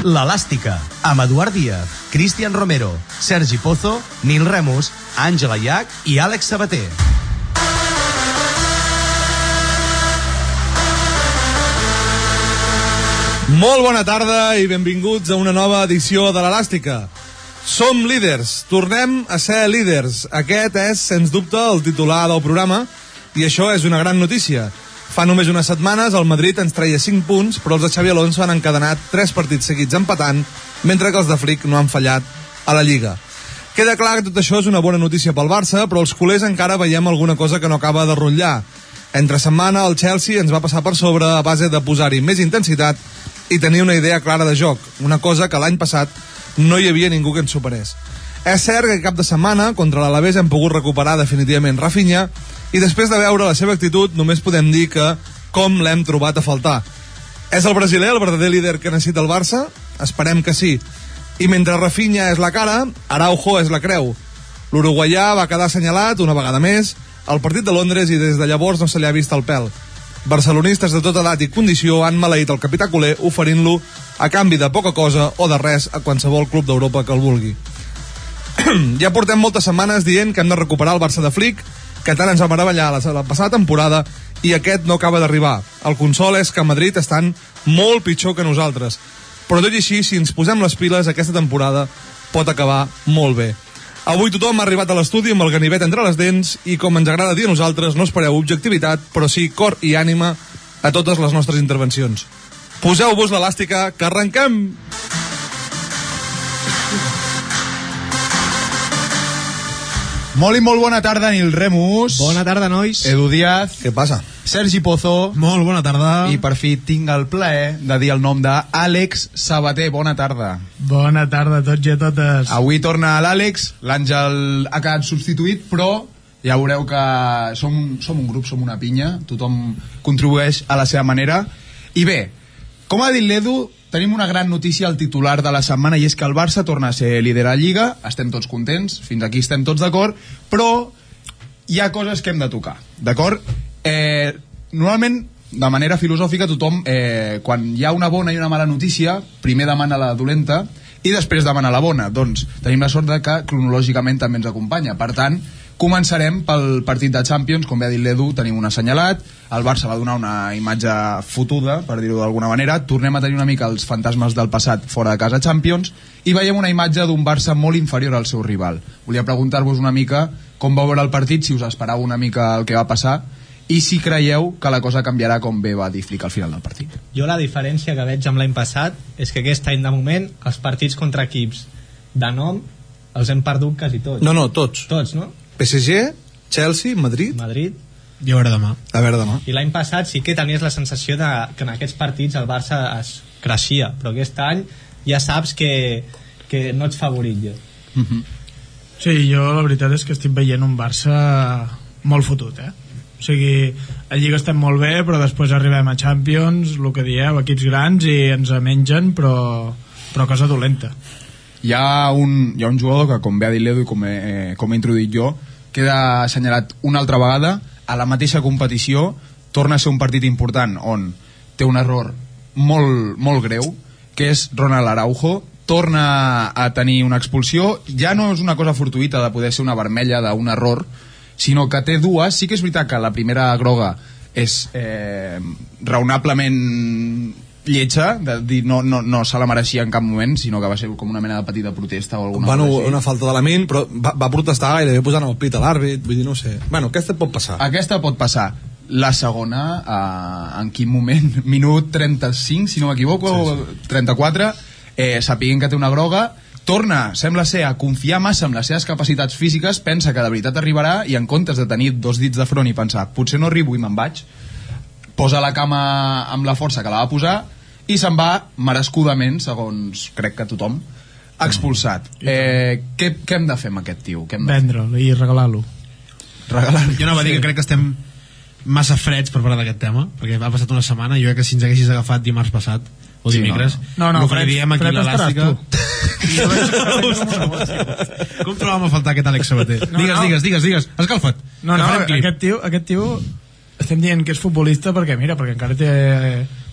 L'Elàstica, amb Eduard Díaz, Cristian Romero, Sergi Pozo, Nil Remus, Àngela Llach i Àlex Sabater. Molt bona tarda i benvinguts a una nova edició de l'Elàstica. Som líders, tornem a ser líders. Aquest és, sens dubte, el titular del programa i això és una gran notícia. Fa només unes setmanes el Madrid ens treia 5 punts, però els de Xabi Alonso han encadenat 3 partits seguits empatant, mentre que els de Flick no han fallat a la Lliga. Queda clar que tot això és una bona notícia pel Barça, però els culers encara veiem alguna cosa que no acaba de rotllar. Entre setmana el Chelsea ens va passar per sobre a base de posar-hi més intensitat i tenir una idea clara de joc, una cosa que l'any passat no hi havia ningú que ens superés. És cert que cap de setmana contra l'Alavés hem pogut recuperar definitivament Rafinha i després de veure la seva actitud només podem dir que com l'hem trobat a faltar. És el brasiler el verdader líder que necessita el Barça? Esperem que sí. I mentre Rafinha és la cara, Araujo és la creu. L'uruguaià va quedar assenyalat una vegada més al partit de Londres i des de llavors no se li ha vist el pèl. Barcelonistes de tota edat i condició han maleït el capità culer oferint-lo a canvi de poca cosa o de res a qualsevol club d'Europa que el vulgui. Ja portem moltes setmanes dient que hem de recuperar el Barça de Flick, que tant ens va meravellar la passada temporada i aquest no acaba d'arribar. El consol és que a Madrid estan molt pitjor que nosaltres. Però tot i així, si ens posem les piles, aquesta temporada pot acabar molt bé. Avui tothom ha arribat a l'estudi amb el ganivet entre les dents i, com ens agrada dir a nosaltres, no espereu objectivitat, però sí cor i ànima a totes les nostres intervencions. Poseu-vos l'elàstica, que arrenquem! Molt i molt bona tarda, Nil Remus. Bona tarda, nois. Edu Díaz. Què passa? Sergi Pozo. Molt bona tarda. I per fi tinc el plaer de dir el nom d'Àlex Sabater. Bona tarda. Bona tarda a tots i a totes. Avui torna l'Àlex, l'Àngel ha quedat substituït, però ja veureu que som un grup, som una pinya, tothom contribueix a la seva manera. I bé, com ha dit l'Edu, tenim una gran notícia al titular de la setmana i és que el Barça torna a ser líder a la Lliga, estem tots contents, fins aquí estem tots d'acord, però hi ha coses que hem de tocar, d'acord? Normalment, de manera filosòfica, tothom, quan hi ha una bona i una mala notícia, primer demana la dolenta i després demana la bona. Doncs tenim la sort de que cronològicament també ens acompanya. Per tant, començarem pel partit de Champions, com bé ha dit l'Edu, tenim un assenyalat, el Barça va donar una imatge fotuda, per dir-ho d'alguna manera, tornem a tenir una mica els fantasmes del passat fora de casa Champions, i veiem una imatge d'un Barça molt inferior al seu rival. Volia preguntar-vos una mica com va veure el partit, si us esperava una mica el que va passar, i si creieu que la cosa canviarà com bé va dir Flick al final del partit. Jo la diferència que veig amb l'any passat és que aquest any de moment els partits contra equips de nom els hem perdut quasi tots. No, tots. Tots, no? PSG, Chelsea, Madrid. I a veure demà. I l'any passat sí que tenies la sensació de que en aquests partits el Barça es creixia, però aquest any ja saps que no ets favorit jo. Sí, jo la veritat és que estic veient un Barça molt fotut, O sigui, a Lliga estem molt bé, però després arribem a Champions, el que dieu, equips grans, i ens mengen, però cosa dolenta. Hi ha un jugador que, com bé ha dit l'Edu i com he introduït jo, queda assenyalat una altra vegada a la mateixa competició, torna a ser un partit important on té un error molt, molt greu, que és Ronald Araujo, torna a tenir una expulsió, ja no és una cosa fortuïta de poder ser una vermella d'un error, sinó que té dues. Sí que és veritat que la primera groga és raonablement lletja, de dir no se la mereixia en cap moment, sinó que va ser com una mena de petita protesta o alguna cosa així. Una falta d'element, però va protestar gairebé posant el pit a l'àrbit, vull dir, no sé. Bueno, aquesta pot passar. Aquesta pot passar. La segona, en quin moment? Minut 35, si no m'equivoco, sí. 34, sapiguent que té una groga, torna, sembla ser, a confiar massa en les seves capacitats físiques, pensa que de veritat arribarà i en comptes de tenir 2 dits de front i pensar potser no arribo i me'n vaig, posa la cama amb la força que la va posar i se'n va merescudament, segons crec que tothom, expulsat. Què hem de fer amb aquest tio? Vendre'l i regalar-lo. Jo no va dir que crec que estem massa freds per parlar d'aquest tema, perquè ha passat una setmana, jo crec que si ens haguessis agafat dimarts passat o dimecres, el que diem aquí l'elàstica com trobàvem a faltar aquest Àlex Sabater? Digues, escalfa't. Aquest tio estem dient que és futbolista perquè encara té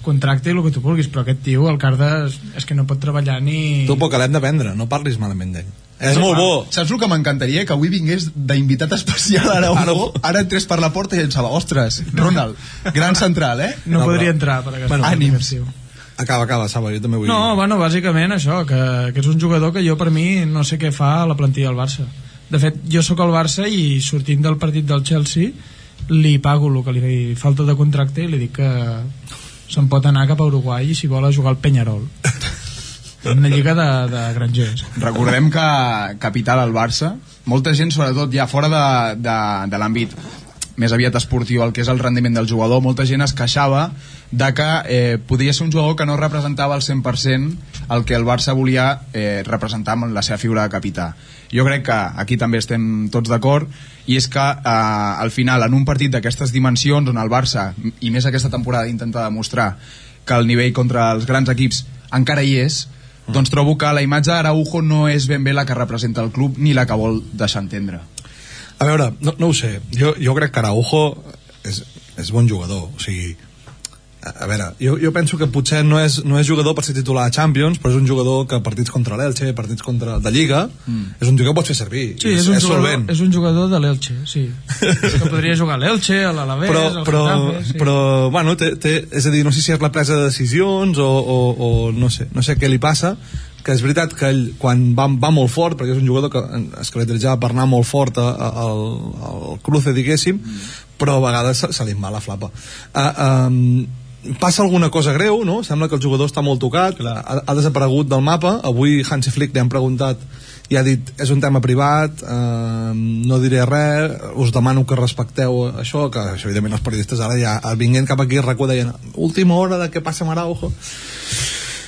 contracte i el que tu vulguis, però aquest tio, el Cardes, és que no pot treballar ni... Tu, que l'hem de vendre, no parlis malament d'ell. És molt bo. Saps el que m'encantaria? Que avui vingués d'invitat especial a Araujo, ara entrés per la porta i pensava, ostres, Ronald, gran central, eh? No podria entrar per aquesta ànims. Acaba, Saba, jo també vull... No, bueno, bàsicament això, que és un jugador que jo per mi no sé què fa a la plantilla del Barça. De fet, jo sóc al Barça i sortint del partit del Chelsea li pago el que li falta de contracte i li dic que se'n pot anar cap a Uruguai i si vol a jugar al Peñarol. Una lliga de grangers. Recordem que capital al Barça, molta gent, sobretot ja fora de l'àmbit més aviat esportiu, el que és el rendiment del jugador, molta gent es queixava de que podria ser un jugador que no representava al 100% el que el Barça volia representar amb la seva figura de capità. Jo crec que aquí també estem tots d'acord, i és que al final, en un partit d'aquestes dimensions on el Barça, i més aquesta temporada, intenta demostrar que el nivell contra els grans equips encara hi és, doncs trobo que la imatge d'Araujo no és ben bé la que representa el club ni la que vol deixar entendre. A veure, no ho sé, jo crec que Araujo és bon jugador, o sigui, a veure, jo penso que potser no és jugador per ser titular a Champions, però és un jugador que partits contra l'Elche, partits contra de Lliga, és un jugador que pots fer servir. Sí, és un jugador de l'Elche, sí. Que podria jugar a l'Elche, a l'Alavés, al Getafe, sí. Però, bueno, és a dir, no sé si és la presa de decisions o no sé què li passa, que és veritat que ell, quan va molt fort, perquè és un jugador que es caracteritzava per anar molt fort al cruce, diguéssim, però a vegades se li en va la flapa. Passa alguna cosa greu, no? Sembla que el jugador està molt tocat, ha desaparegut del mapa. Avui Hansi Flick li han preguntat i ha dit, és un tema privat, no diré res, us demano que respecteu això, que això, evidentment els periodistes ara ja vinguent cap aquí deien, última hora de què passa amb Araujo.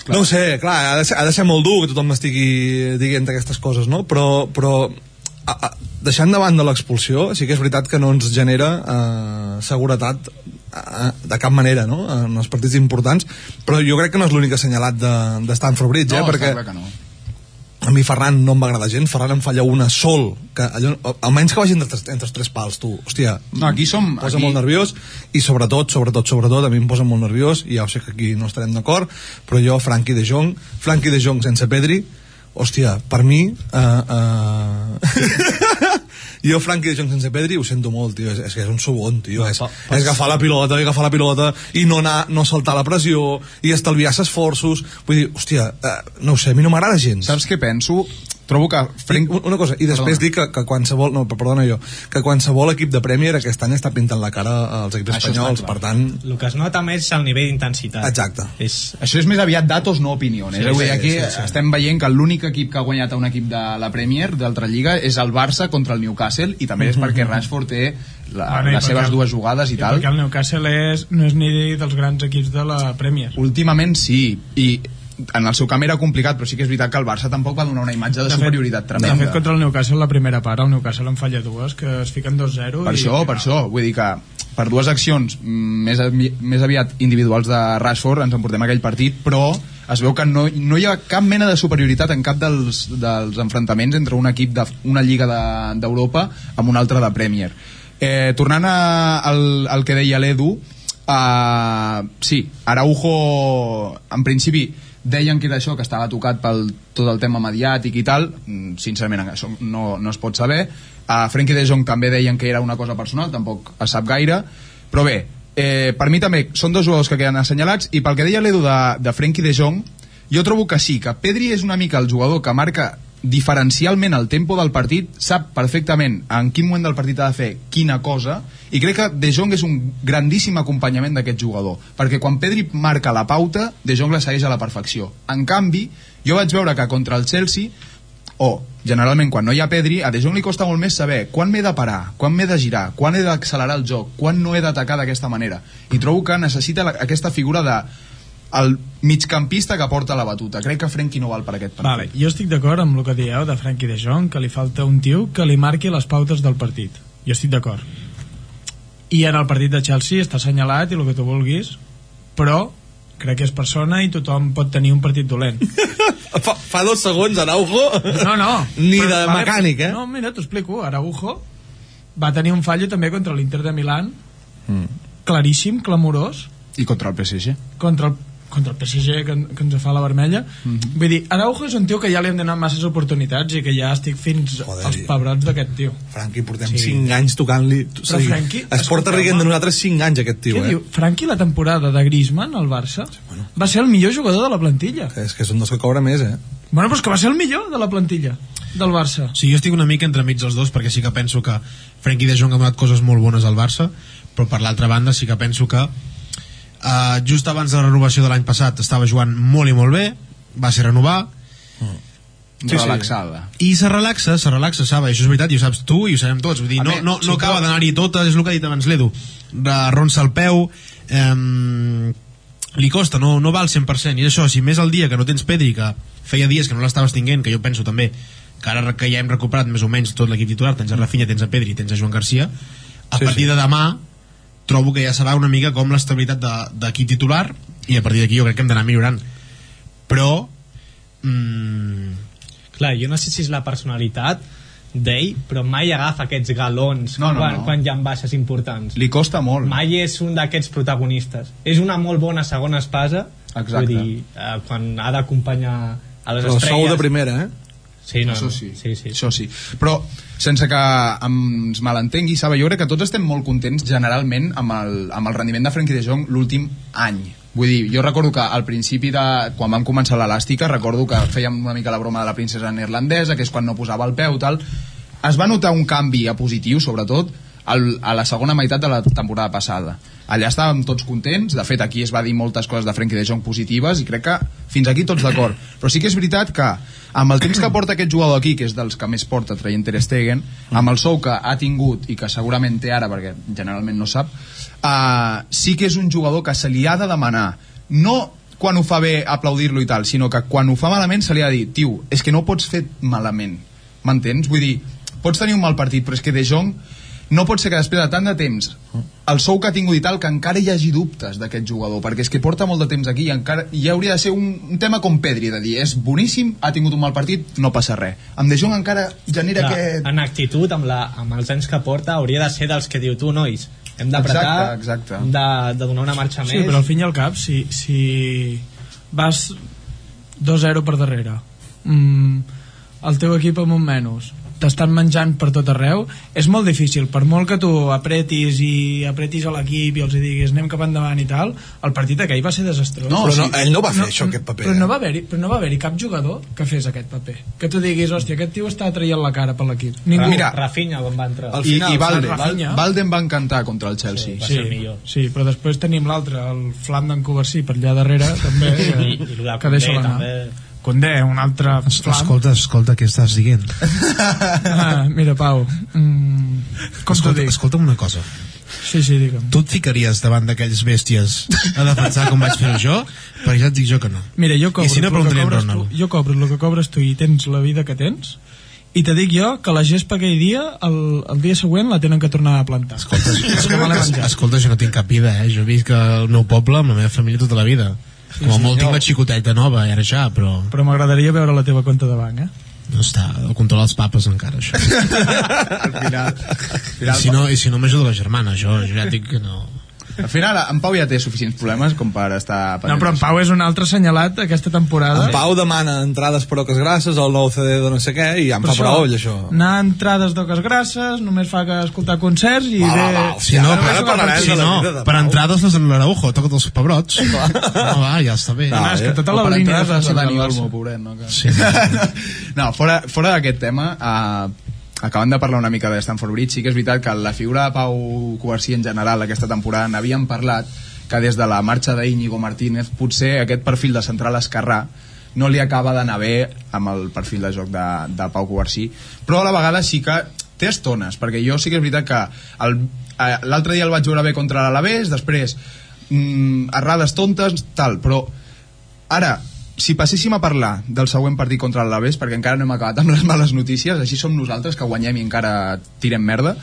No ho sé, clar, ha de ser molt dur que tothom estigui dient aquestes coses, no? Però deixant de banda l'expulsió, sí que és veritat que no ens genera seguretat de cap manera, no? En els partits importants, però jo crec que no és l'únic assenyalat de Stamford Bridge, perquè està clar que no. A mi Ferran no em va agradar gens. Ferran em falla una sol, que allò, almenys que vagin entre els tres pals, tu, hòstia, no, aquí posa molt nerviós, i sobretot a mi em posa molt nerviós, i ja ho sé que aquí no estarem d'acord, però jo, Frenkie de Jong sense Pedri, hòstia, per mi jo Frenkie de Jong sense Pedri ho sento molt, tio, és que és un subon, tio, és agafar la pilota i no saltar la pressió i estalviar esforços, vull dir, hòstia, no ho sé, a mi no m'agrada gens. Saps què penso? Trobo que una cosa, i després dic que qualsevol que qualsevol equip de Premier aquest any està pintant la cara als equips espanyols, per tant... El que es nota més és el nivell d'intensitat. Exacte. Això és més aviat datos, no opiniones. Aquí estem veient que l'únic equip que ha guanyat un equip de la Premier, d'altra lliga, és el Barça contra el Newcastle, i també és perquè Rashford té les seves dues jugades i tal. Perquè el Newcastle no és ni dels grans equips de la Premier. Últimament sí, i en el seu camp era complicat, però sí que és veritat que el Barça tampoc va donar una imatge de superioritat tremenda. De fet, contra el Newcastle, la primera part, el Newcastle en falla dues, que es fiquen 2-0. Per això, vull dir que per dues accions més aviat individuals de Rashford ens emportem aquell partit, però es veu que no hi ha cap mena de superioritat en cap dels enfrontaments entre un equip d'una lliga d'Europa amb un altre de Premier. Tornant al que deia l'Edu, sí, Araujo en principi deien que era això, que estava tocat pel tot el tema mediàtic i tal, sincerament això no es pot saber. Frenkie de Jong també deien que era una cosa personal, tampoc es sap gaire, però bé, per mi també són dos jugadors que queden assenyalats, i pel que deia l'Edu de Frenkie de Jong, jo trobo que sí, que Pedri és una mica el jugador que marca diferencialment el tempo del partit, sap perfectament en quin moment del partit ha de fer quina cosa, i crec que De Jong és un grandíssim acompanyament d'aquest jugador, perquè quan Pedri marca la pauta, De Jong la segueix a la perfecció. En canvi, jo vaig veure que contra el Chelsea, generalment quan no hi ha Pedri, a De Jong li costa molt més saber quan m'he de parar, quan m'he de girar, quan he d'accelerar el joc, quan no he d'atacar d'aquesta manera, i trobo que necessita aquesta figura de el migcampista que porta la batuta. Crec que Frenkie no val per aquest partit. Vale, jo estic d'acord amb el que dieu de Frenkie de Jong, que li falta un tio que li marqui les pautes del partit. Jo estic d'acord. I en el partit de Chelsea està assenyalat i el que tu vulguis, però crec que és persona i tothom pot tenir un partit dolent. Fa 2 segons Araujo no ni però, de mecànic, no, mira, t'ho explico. Araujo va tenir un fallo també contra l'Inter de Milán claríssim, clamorós, i contra el PSG contra el PSG que ens fa la vermella. Vull dir, Araujo és un tio que ja li hem donat masses oportunitats i que ja estic fins als pebrots d'aquest tio. Franqui, portem 5 anys tocant-li. Però Franqui, es porta riguent de nosaltres 5 anys aquest tio. Què diu? Franqui, la temporada de Griezmann al Barça va ser el millor jugador de la plantilla. És que és un dels que cobra més, Bueno, però és que va ser el millor de la plantilla del Barça. Sí, jo estic una mica entremig dels dos, perquè sí que penso que Frenkie de Jong ha donat coses molt bones al Barça, però per l'altra banda sí que penso que just abans de la renovació de l'any passat estava jugant molt i molt bé, va ser renovar relaxada. I se relaxa, sabe? Això és veritat, i ho saps tu i ho sabem tots. Vull dir, no acaba d'anar-hi totes, és el que ha dit abans l'Edu. Ronsa el peu, li costa, no va al 100%, i això, si més el dia que no tens Pedri, que feia dies que no l'estaves tinguent, que jo penso també que ara que ja hem recuperat més o menys tot l'equip titular, tens a Rafinha, tens a Pedri, tens a Joan Garcia, a partir de demà trobo que ja serà una mica com l'estabilitat d'equip titular, i a partir d'aquí jo crec que hem d'anar millorant, però clar, jo no sé si és la personalitat d'ell, però mai agafa aquests galons quan hi ha baixes importants. Li costa molt. Mai és un d'aquests protagonistes. És una molt bona segona espasa. Exacte. Vull dir, quan ha d'acompanyar a les estrelles. El sou de primera, Sí, no, això sí. Sí. Això sí. Però sense que ens malentengui, sabe, jo crec que tots estem molt contents generalment amb el rendiment de Frenkie de Jong l'últim any. Vull dir, jo recordo que al principi quan vam començar l'Elàstica, recordo que fèiem una mica la broma de la princesa neerlandesa, que és quan no posava el peu, tal. Es va notar un canvi a positiu, sobretot a la segona meitat de la temporada passada. Allà estàvem tots contents, de fet aquí es va dir moltes coses de Frenkie de Jong positives i crec que fins aquí tots d'acord, però sí que és veritat que amb el temps que porta aquest jugador aquí, que és dels que més porta traient Ter Stegen, amb el sou que ha tingut i que segurament té ara, perquè generalment no sap, sí que és un jugador que se li ha de demanar, no quan ho fa bé aplaudir-lo i tal, sinó que quan ho fa malament se li ha de dir, tio, és que no ho pots fer malament, m'entens? Vull dir, pots tenir un mal partit, però és que De Jong no pot ser que després de tant de temps el sou que ha tingut i tal, que encara hi hagi dubtes d'aquest jugador, perquè és que porta molt de temps aquí i encara ja hauria de ser un tema com Pedri, de dir, és boníssim, ha tingut un mal partit, no passa res. Amb De Jong encara genera aquest... En actitud, amb els anys que porta, hauria de ser dels que diu tu, nois, hem d'apretar, hem de donar una marxa més. Sí, però al fin i al cap, si vas 2-0 per darrere, el teu equip amb un menys, t'estan menjant per tot arreu, és molt difícil, per molt que tu apretis a l'equip i els diguis anem cap endavant i tal, el partit aquell va ser desastrós. Ell no va fer aquest paper. Però no va haver-hi cap jugador que fes aquest paper, que tu diguis, hòstia, aquest tio està traient la cara per l'equip. Ningú. Mira, Rafinha on va entrar. I Valden va encantar contra el Chelsea. Sí, però després tenim l'altre, el flam d'en Covarsí per allà darrere també, que deixa l'anar. Condé, un altre flam. Escolta, què estàs dient? Mira, Pau, com t'ho dic? Escolta'm una cosa. Sí, digue'm. Tu et ficaries davant d'aquells bèsties a defensar com vaig fer jo? Perquè ja et dic jo que no. Mira, jo cobro, i si no, jo cobro el que cobres tu i tens la vida que tens, i te dic jo que la gespa aquell dia el dia següent la tenen que tornar a plantar. Escolta, jo no tinc cap vida, jo visc al meu poble amb la meva família tota la vida. Com a molt tinc la xicoteta nova i ara ja, però m'agradaria veure la teva compte de banc, no està, el control dels papes encara, això. Al final, I si no m'ajuda la germana, jo ja dic que no. Al final, en Pau ja té suficients problemes com per estar... No, però en Pau és un altre assenyalat aquesta temporada. En Pau demana entrades per Oques Grasses, el nou CD de no sé què, i ja em fa prou, això. Anar a entrades d'Oques Grasses, només fa que escoltar concerts i per entrades les en l'Araujo, toca els pebrots. Ja està bé. És que tota la línia és de Dani Olmo, pobret, no? No, fora d'aquest tema, acabant de parlar una mica de Stamford Bridge, sí que és veritat que la figura de Pau Covarsí en general aquesta temporada n'havíem parlat, que des de la marxa d'Íñigo Martínez potser aquest perfil de central esquerrà no li acaba d'anar bé amb el perfil de joc de Pau Covarsí, però a la vegada sí que té estones, perquè jo sí que és veritat que l'altre dia el vaig veure bé contra l'Alavés, després errades tontes, tal, però ara si passéssim a parlar del següent partit contra l'Alavés, perquè encara no hem acabat amb les males notícies, així som nosaltres que guanyem i encara tirem merda,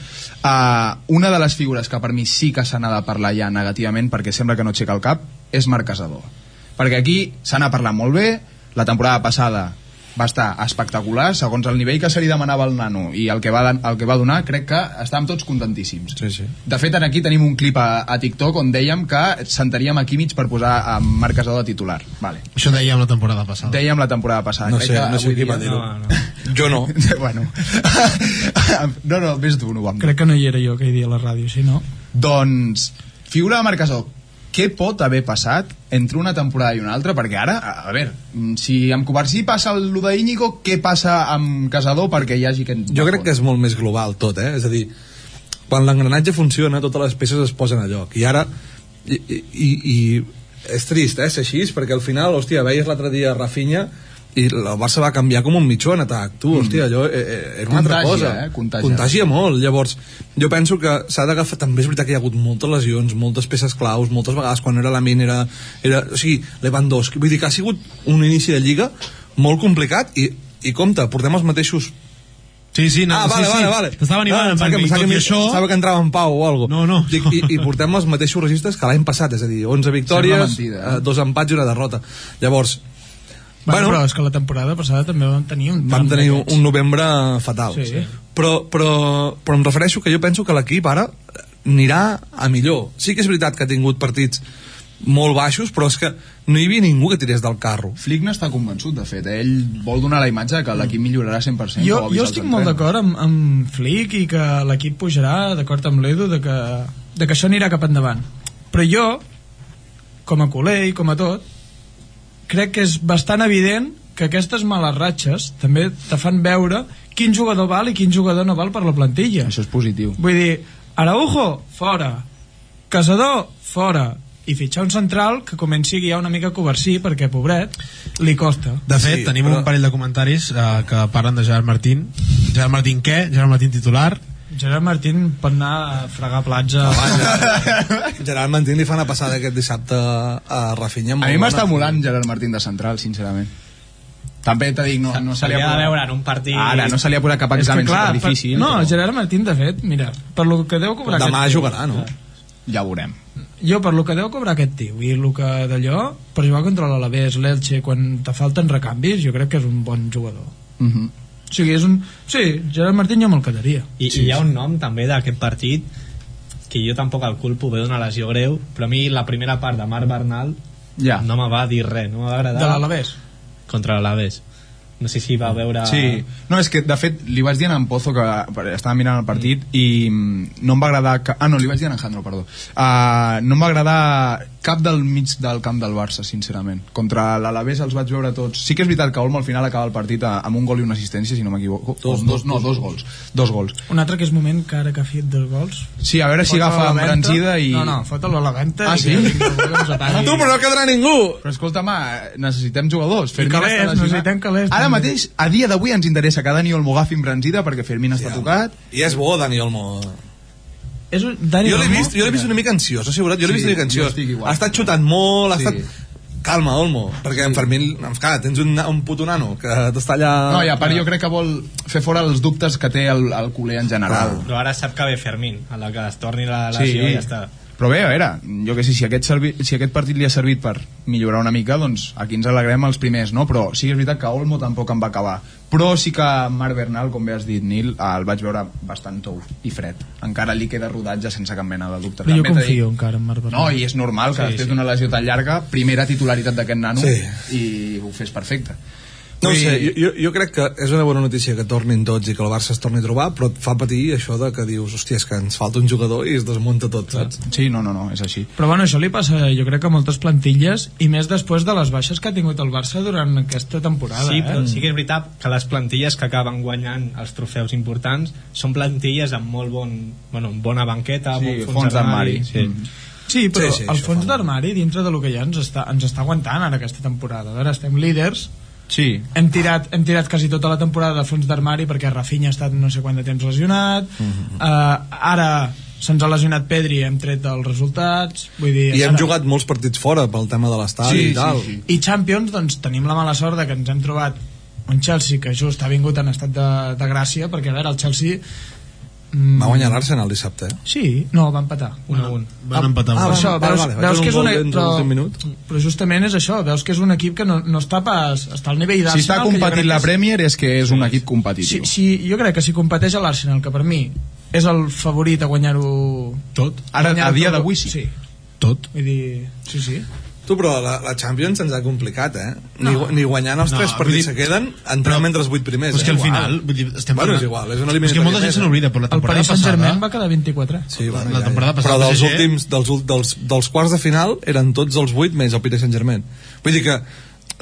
una de les figures que per mi sí que se n'ha de parlar ja negativament, perquè sembla que no aixeca el cap, és Marc Casador, perquè aquí se n'ha parlat molt bé, la temporada passada va estar espectacular, segons el nivell que se li demanava al nano i el que va donar, crec que estàvem tots contentíssims. Sí. De fet, aquí tenim un clip a TikTok on dèiem que sentaríem a Kimmich per posar a Marc Casador de titular. Vale. Això dèiem la temporada passada. Dèiem la temporada passada. No sé qui va dir-ho. Jo no. Bueno. No, ves tu, no ho vam dir. Crec que no hi era jo que hi dia a la ràdio, si no. Doncs, figura de Marc Casador, què pot haver passat entre una temporada i una altra? Perquè ara, a veure, si amb Covarsí passa el d'Íñigo, què passa amb Casador perquè hi hagi aquest... Jo crec que és molt més global tot, És a dir, quan l'engranatge funciona, totes les peces es posen a lloc. I ara... I és trist, ser així, perquè al final, hòstia, veies l'altre dia Rafinha i el Barça va canviar com un mitjó en atac. Tu, hòstia, allò era una altra cosa. Contagia molt. Llavors, jo penso que s'ha d'agafar... També és veritat que hi ha hagut moltes lesions, moltes peces claus, moltes vegades quan era Lamine era... O sigui, Lewandowski. Vull dir que ha sigut un inici de Lliga molt complicat i compte, portem els mateixos... Sí, no, vale. T'estava animant, Pensava que entrava en pau o alguna cosa. No. I portem els mateixos registres que l'any passat, és a dir, 11 victòries, 2 empats i una derrota. Llavors, bueno, però és que la temporada passada també vam tenir un novembre fatal. Sí. Però em refereixo que jo penso que l'equip ara anirà a millor. Sí que és veritat que ha tingut partits molt baixos, però és que no hi havia ningú que tirés del carro. Flick n'està convençut, de fet. Ell vol donar la imatge que l'equip millorarà 100%. Jo estic molt d'acord amb Flick i que l'equip pujarà, d'acord amb l'Edu, de que això anirà cap endavant. Però jo, com a culer i com a tot, crec que és bastant evident que aquestes males ratxes també te fan veure quin jugador val i quin jugador no val per la plantilla. Això és positiu. Vull dir, Araujo, fora. Casador, fora. I fitxar un central que comenci a guiar una mica Covarsí, perquè, pobret, li costa. De fet, tenim un parell de comentaris que parlen de Gerard Martín. Gerard Martín què? Gerard Martín titular? Gerard Martín pot anar a fregar plats Gerard Martín li fa una passada aquest dissabte a Rafinha. A mi m'està molant Gerard Martín de central, sincerament. També t'he dit, no se li ha de veure en un partit... Ara, no se li ha posat cap examen difícil. No, però... Gerard Martín, de fet, mira, per lo que deu cobrar... Demà jugarà, no? Ja ho veurem. Jo, per lo que deu cobrar aquest tio i el que d'allò, per jugar contra l'Alavés, l'Elche, quan te falten recanvis, jo crec que és un bon jugador. O sigui, Sí, Gerard Martín jo me'l quedaria. I hi ha un nom també d'aquest partit que jo tampoc el culpo, ve d'una lesió greu, però a mi la primera part de Marc Bernal no me va dir res, no m'ha agradat. De l'Alavés? Contra l'Alavés. No sé si va veure... Sí, no, és que de fet li vaig dir a en Pozo que estava mirant el partit i no em va agradar... no, li vaig dir a en Jandro, perdó. No em va agradar cap del mig del camp del Barça, sincerament. Contra l'Alavés els vaig veure tots. Sí que és veritat que Olmo al final acaba el partit amb un gol i una assistència, si no m'equivoco. Dos gols. Un altre que és moment que ara que ha fet 2 gols. Sí, a veure si agafa embranzida i... No, fot-lo a la venta. Ah, sí? Tu, però no quedarà ningú! Però escolta, necessitem jugadors. I calés, necessitem calés. Ara mateix, a dia d'avui ens interessa que Dani Olmo agafi embranzida perquè Fermín està tocat. I és bo, Dani Olmo. Jo l'he vist una mica ansiós, assegurat. Jo l'he vist una mica ansiós. Ha estat xutant molt, ha estat... Calma, Olmo, perquè en Fermín, clar, tens un puto nano que t'està allà... No, i a part jo crec que vol fer fora els dubtes que té el culer en general. Però ara sap que ve Fermín, a la que es torni la lesió i ja està. Però bé, a veure, jo que sé, si aquest partit li ha servit per millorar una mica, doncs aquí ens alegrem els primers, no? Però sí que és veritat que Olmo tampoc en va acabar. Però sí que Marc Bernal, com bé has dit, Nil, el vaig veure bastant tou i fred. Encara li queda rodatge sense cap mena de dubte. Però jo confio encara en Marc Bernal. No, i és normal que després d'una lesió tan llarga, primera titularitat d'aquest nano i ho fes perfecte. No ho sé, jo crec que és una bona notícia que tornin tots i que el Barça es torni a trobar, però et fa patir això de que dius, hòstia, és que ens falta un jugador i es desmunta tot, saps? Sí, no, és així. Però bueno, això li passa, jo crec que a moltes plantilles, i més després de les baixes que ha tingut el Barça durant aquesta temporada. Sí, però sí que és veritat que les plantilles que acaben guanyant els trofeus importants són plantilles amb molt bona banqueta, bon fons d'armari. Sí, però el fons d'armari, dintre del que hi ha, ens està aguantant ara aquesta temporada. A veure, estem líders. Sí. Hem tirat quasi tota la temporada de fons d'armari perquè Rafinha ha estat no sé quant de temps lesionat. Ara se'ns ha lesionat Pedri, hem tret els resultats, vull dir, i hem jugat molts partits fora pel tema de l'estadi i tal. I Champions, doncs tenim la mala sort de que ens hem trobat un Chelsea que just ha vingut en estat de gràcia, perquè a veure, el Chelsea Va guanyar l'Arsenal dissabte, Sí, no, va empatar 1-1. Van empatar. Per això, veus que és però justament és això, veus que és un equip que no està pas, està al nivell d'Arsenal. Si està competint la Premier és que és un equip competitiu. Jo crec que si competeix a l'Arsenal, que per mi és el favorit a guanyar-ho tot, ara a dia d'avui sí. Tot. Vull dir, sí. Tu, però la Champions ens ha complicat, ni guanyant els 3 partits que queden, entrem entre els 8 primers. Però és que al final, vull dir, estem parlant... és igual, és una eliminatòria. És que molta gent se n'oblida, però la temporada passada... El Paris Saint-Germain va quedar 24. Sí, bueno, la temporada passada... Però dels últims, dels quarts de final, eren tots els 8 més el Paris Saint-Germain. Vull dir que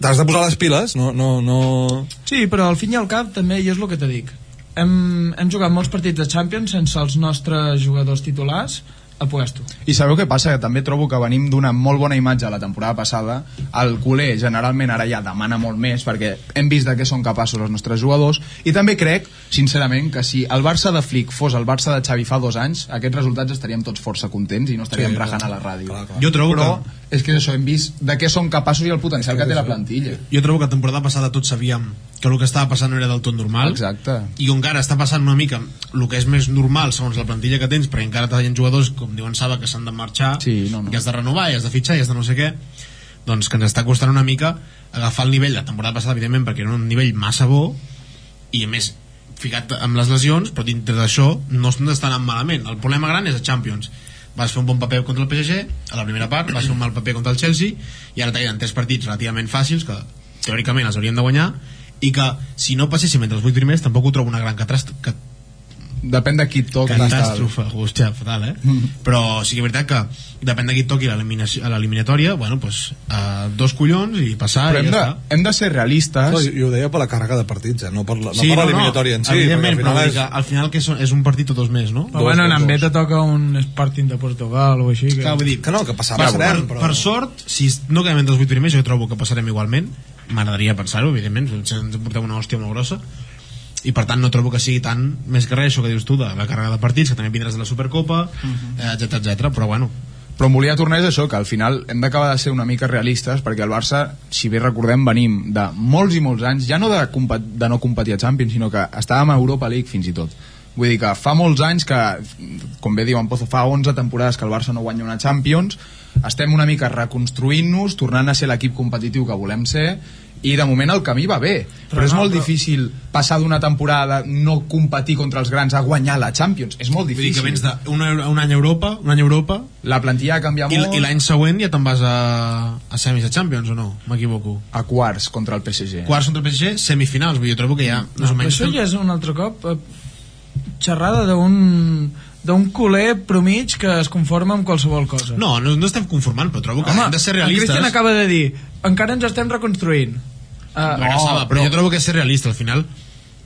t'has de posar les piles, no... Sí, però al fin i al cap també, i és el que te dic, hem jugat molts partits de Champions sense els nostres jugadors titulars a puesto. I sabeu què passa? Que també trobo que venim d'una molt bona imatge la temporada passada. El culer generalment ara ja demana molt més perquè hem vist de què són capaços els nostres jugadors, i també crec, sincerament, que si el Barça de Flick fos el Barça de Xavi fa 2 anys, aquests resultats estaríem tots força contents i no estaríem rajant a la ràdio. Clar. Jo trobo però és que això, hem vist de què són capaços i el potencial que té la plantilla. Jo trobo que la temporada passada tots sabíem que el que estava passant no era del tot normal. Exacte. I encara està passant una mica el que és més normal segons la plantilla que tens, perquè encara hi ha jugadors, com diuen Saba, que s'han de marxar, que has de renovar, i has de fitxar, i has de no sé què, doncs que ens està costant una mica agafar el nivell de la temporada passada, evidentment, perquè era un nivell massa bo, i a més ficat amb les lesions, però dintre d'això no està anant malament. El problema gran és a Champions. Vas fer un bon paper contra el PSG a la primera part, vas fer un mal paper contra el Chelsea, i ara queden 3 partits relativament fàcils que teòricament els hauríem de guanyar, i que si no passéssim entre els 8 primers tampoc ho trobo una gran catàstrofe. Depèn de qui et toqui. Catàstrofe, hòstia, fatal, Però sí que és veritat que depèn de qui et toqui a l'eliminatòria, bueno, doncs 2 collons i passar, però i ja està. Hem de ser realistes. No, jo ho deia per la càrrega de partits, no per l'eliminatòria en si. Evidentment, però al final que és un partit o 2 més, no? Però bueno, en Beta toca un Sporting de Portugal o així. Clar, vull dir, que no, que passarem. Per sort, si no quedem entre els 8 primers, jo trobo que passarem igualment. M'agradaria pensar-ho, evidentment, ens portem una hòstia molt grossa, i per tant no trobo que sigui tant més que res això que dius tu de la càrrega de partits, que també vindràs de la Supercopa, etc, però bueno. Però em volia tornar a això, que al final hem d'acabar de ser una mica realistes, perquè el Barça, si bé recordem, venim de molts i molts anys, ja no de no competir a Champions, sinó que estàvem a Europa League fins i tot. Vull dir que fa molts anys que, com bé diu en Pozo, fa 11 temporades que el Barça no guanya una Champions, estem una mica reconstruint-nos, tornant a ser l'equip competitiu que volem ser, i de moment el camí va bé, però és molt difícil passar d'una temporada no competir contra els grans a guanyar la Champions, és molt difícil. Vull dir que vens d'un any a Europa, la plantilla ha canviat molt, i l'any següent ja te'n vas a semis de Champions, o no? M'equivoco. A quarts contra el PSG. Quarts contra el PSG, semifinals, vull dir, jo trobo que ja més o menys... Això ja és un altre cop xerrada d'un culer promig que es conforma amb qualsevol cosa. No estem conformant, però trobo que hem de ser realistes. El Cristian acaba de dir, encara ens estem reconstruint. Però jo trobo que és ser realista. Al final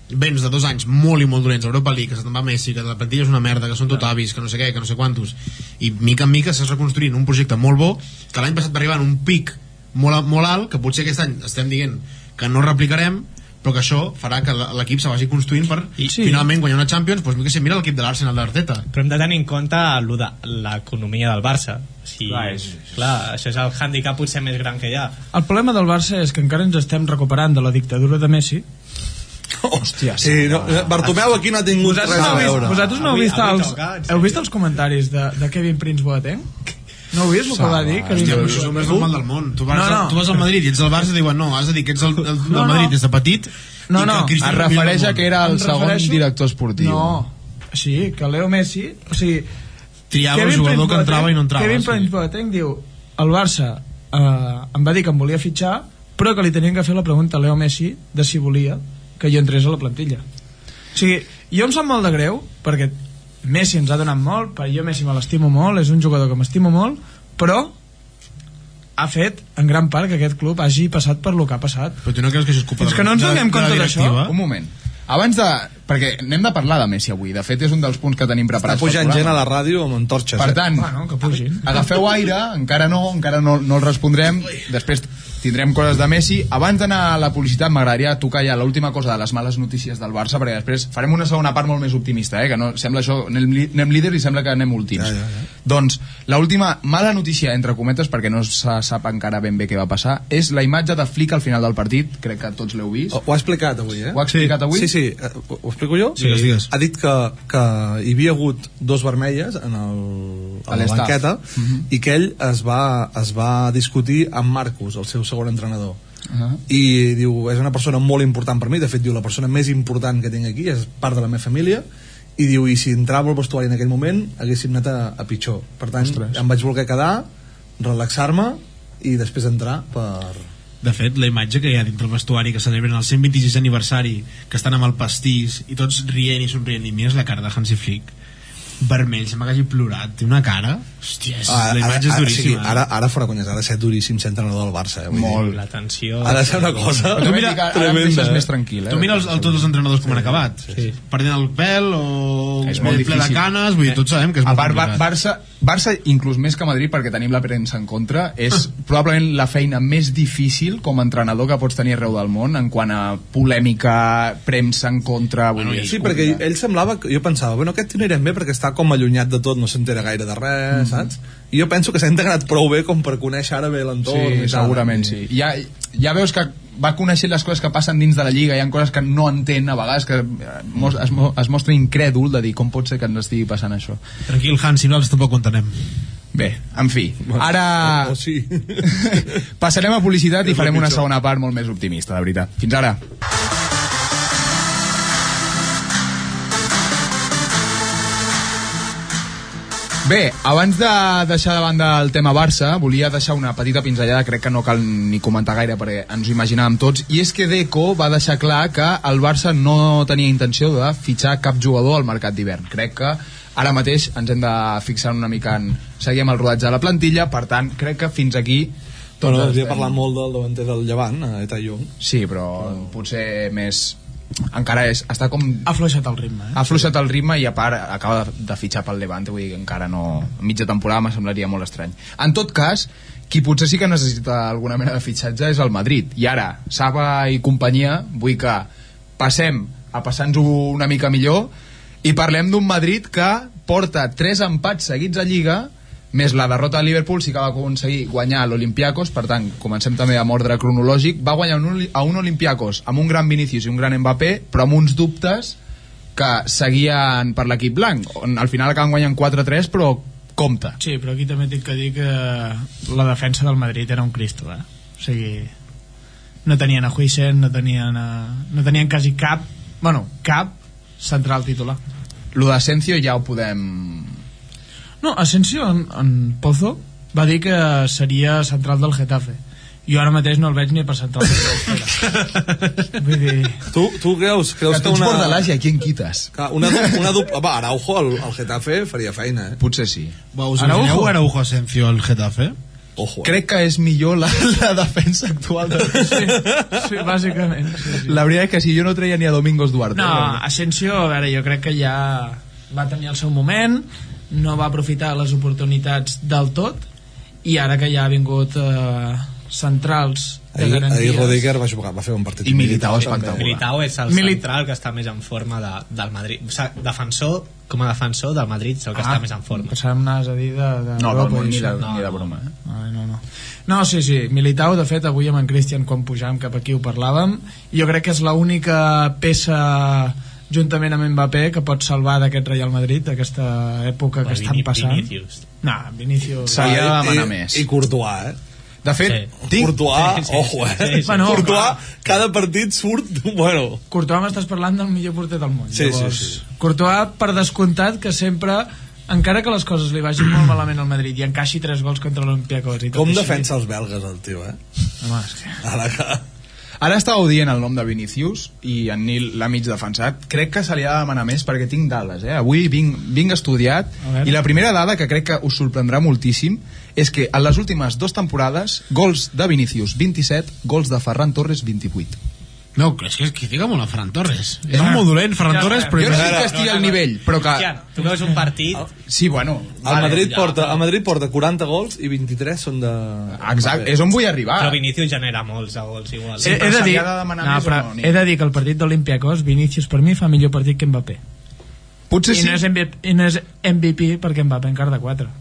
vens de 2 anys molt i molt dolents a Europa League, que se'n va Messi, que la plantilla és una merda, que són tot avis, que no sé què, que no sé quantos, i mica en mica s'està reconstruint un projecte molt bo, que l'any passat va arribar en un pic molt alt, que potser aquest any estem dient que no replicarem, però que això farà que l'equip se vagi construint per finalment guanyar una Champions. Doncs mira l'equip de l'Arsenal d'Arteta. Però hem de tenir en compte l'economia del Barça. Clar, això és el hàndicap potser més gran que hi ha. El problema del Barça és que encara ens estem recuperant de la dictadura de Messi. Hòstia, sí, Bartomeu aquí no ha tingut res a veure. Vosaltres no heu vist els comentaris de Kevin Prince Boateng? No ho vist el que va dir? Hòstia, però això és el més normal del món. Tu vas al Madrid i ets del Barça i diuen no, has de dir que ets del Madrid des de petit. Es refereix a que era el segon director esportiu. No, sí, que Leo Messi, o sigui, triava el jugador que entrava i no entrava. Kevin Prince Boateng diu, el Barça em va dir que em volia fitxar, però que li tenien que fer la pregunta a Leo Messi de si volia que jo entrés a la plantilla. O sigui, jo em sap molt de greu, perquè Messi ens ha donat molt, però jo Messi me l'estimo molt, és un jugador que m'estimo molt, però ha fet en gran part que aquest club hagi passat per lo que ha passat. Però tu no creus que això és culpa que no ens donem compte d'això? Un moment. Abans de... Perquè anem de parlar de Messi avui. De fet, és un dels punts que tenim preparats. Està pujant gent a la ràdio amb antorxes. Per tant, que pugin. Agafeu aire, encara no el respondrem. Després tindrem coses de Messi. Abans d'anar a la publicitat m'agradaria tocar ja l'última cosa de les males notícies del Barça, perquè després farem una segona part molt més optimista, que no sembla això, anem líders i sembla que anem últims. Doncs l'última mala notícia, entre cometes, perquè no se sap encara ben bé què va passar, és la imatge de Flick al final del partit. Crec que tots l'heu vist. Ho ha explicat avui, Ho ha explicat avui? Sí. Ho explico jo? Sí, digues. Ha dit que hi havia hagut 2 vermelles a la banqueta i que ell es va discutir amb Marcus, el seu segon entrenador. I diu, és una persona molt important per mi, de fet diu, la persona més important que tinc aquí, és part de la meva família, i diu, i si entrava al vestuari en aquell moment haguéssim anat a pitjor. Per tant, em vaig voler quedar, relaxar-me i després entrar per... De fet, la imatge que hi ha dintre el vestuari que celebren el 126 aniversari, que estan amb el pastís i tots rient i somrient, i mires la cara de Hansi Flick vermell, sembla que hagi plorat, té una cara, hòstia, la imatge és duríssima. Sí, ara fora conyes, ha de ser duríssim ser entrenador del Barça, molt, la tensió ha de ser una cosa tremenda, més tranquil, tu mira tots els entrenadors com han acabat, perdent el pèl o és molt ple de canes, vull dir, tots sabem que és molt complicat. Barça, inclús més que Madrid, perquè tenim la premsa en contra, és probablement la feina més difícil com a entrenador que pots tenir arreu del món en quant a polèmica, premsa en contra. Sí, perquè ell semblava, jo pensava, bueno, aquest tio anirem bé perquè està com allunyat de tot, no s'entera gaire de res, saps? I jo penso que s'ha integrat prou bé com per conèixer ara bé l'entorn. Sí, segurament sí. Ja veus que va conèixer les coses que passen dins de la Lliga, hi ha coses que no entén a vegades, que es mostra incrèdul de dir com pot ser que ens estigui passant això. Tranquil, Hans, si nosaltres tampoc ho entenem. Bé, en fi, ara sí. Passarem a publicitat i farem una segona part molt més optimista, de veritat. Fins ara. Bé, abans de deixar de banda el tema Barça, volia deixar una petita pinzellada, crec que no cal ni comentar gaire perquè ens ho imaginàvem tots, i és que Deco va deixar clar que el Barça no tenia intenció de fitxar cap jugador al mercat d'hivern. Crec que ara mateix ens hem de fixar una mica en seguir amb el rodatge de la plantilla, per tant, crec que fins aquí... Bueno, havia parlat molt del davanter del Llevant, Etay Young. Sí, però potser més... encara està com... Ha afluixat el ritme, Ha afluixat el ritme i a part acaba de fitxar pel Levante, vull dir que encara no... mitja temporada me semblaria molt estrany. En tot cas, qui potser sí que necessita alguna mena de fitxatge és el Madrid. I ara, Saba i companyia, vull que passem a passar-nos-ho una mica millor i parlem d'un Madrid que porta 3 empats seguits a Lliga, més la derrota de Liverpool, sí que va aconseguir guanyar l'Olympiacos. Per tant, comencem també amb ordre cronològic. Va guanyar a un Olympiacos amb un gran Vinícius i un gran Mbappé, però amb uns dubtes que seguien per l'equip blanc, on al final acaben guanyant 4-3, però compte. Sí, però aquí també tinc que dir que la defensa del Madrid era un Cristo, O sigui, no tenien a Huijsen, no tenien quasi cap central titular. Lo d'Asensio ja ho podem... No, Asensio en Pozo va dir que seria central del Getafe. Jo ara mateix no el veig ni per central del Vull dir... Tu creus que tots Bordalàs i a qui en quites? Una dupla... Araujo al Getafe faria feina, Potser sí. Us imagineu Araujo Asensio al Getafe? Ojo, Crec que és millor la defensa actual de... Sí, bàsicament. Sí. La veritat és que si jo no treia ni a Domingos Duarte. No, Asensio, a veure, jo crec que ja va tenir el seu moment, no va aprofitar les oportunitats del tot, i ara que ja ha vingut centrals de garanties... Ahir Rodiger va fer un partit. I Militao espectacular. Militao és el central que està més en forma del Madrid. O sigui, com a defensor del Madrid és el que està més en forma. Pensàvem anaves a dir de no, ni de broma. No, sí, Militao, de fet, avui amb en Christian, quan pujàvem cap aquí ho parlàvem, jo crec que és l'única peça juntament amb Mbappé que pot salvar d'aquest Real Madrid, d'aquesta època que estan passant. Vinícius s'havia de demanar més. I Courtois, De fet, Courtois, ojo, Bueno, Courtois, cada partit surt, bueno... Courtois m'estàs parlant del millor porter del món. Sí. Courtois, per descomptat, que sempre, encara que les coses li vagin molt malament al Madrid i encaixi 3 gols contra l'Olympiacos i tot com així. defensa els belgues, el tio, Home, és que... Ara estàveu dient el nom de Vinícius i en Nil l'ha mig defensat. Crec que se li ha de demanar més perquè tinc dades. Avui vinc estudiat i la primera dada que crec que us sorprendrà moltíssim és que en les últimes 2 temporades gols de Vinícius 27, gols de Ferran Torres 28. No, és que critica molt a Ferran Torres. És molt dolent, Ferran Torres, però... Jo no sé que estigui al nivell, però que... Cristian, tu veus un partit... Sí, bueno... El Madrid porta 40 gols i 23 són de... Exacte, és on vull arribar. Però Vinícius genera molts gols igual. Sí, però se li ha de demanar més o no? He de dir que el partit d'Olympiacos, Vinícius per mi fa millor partit que Mbappé. Potser I sí. no és MVP perquè Mbappé encara de 4.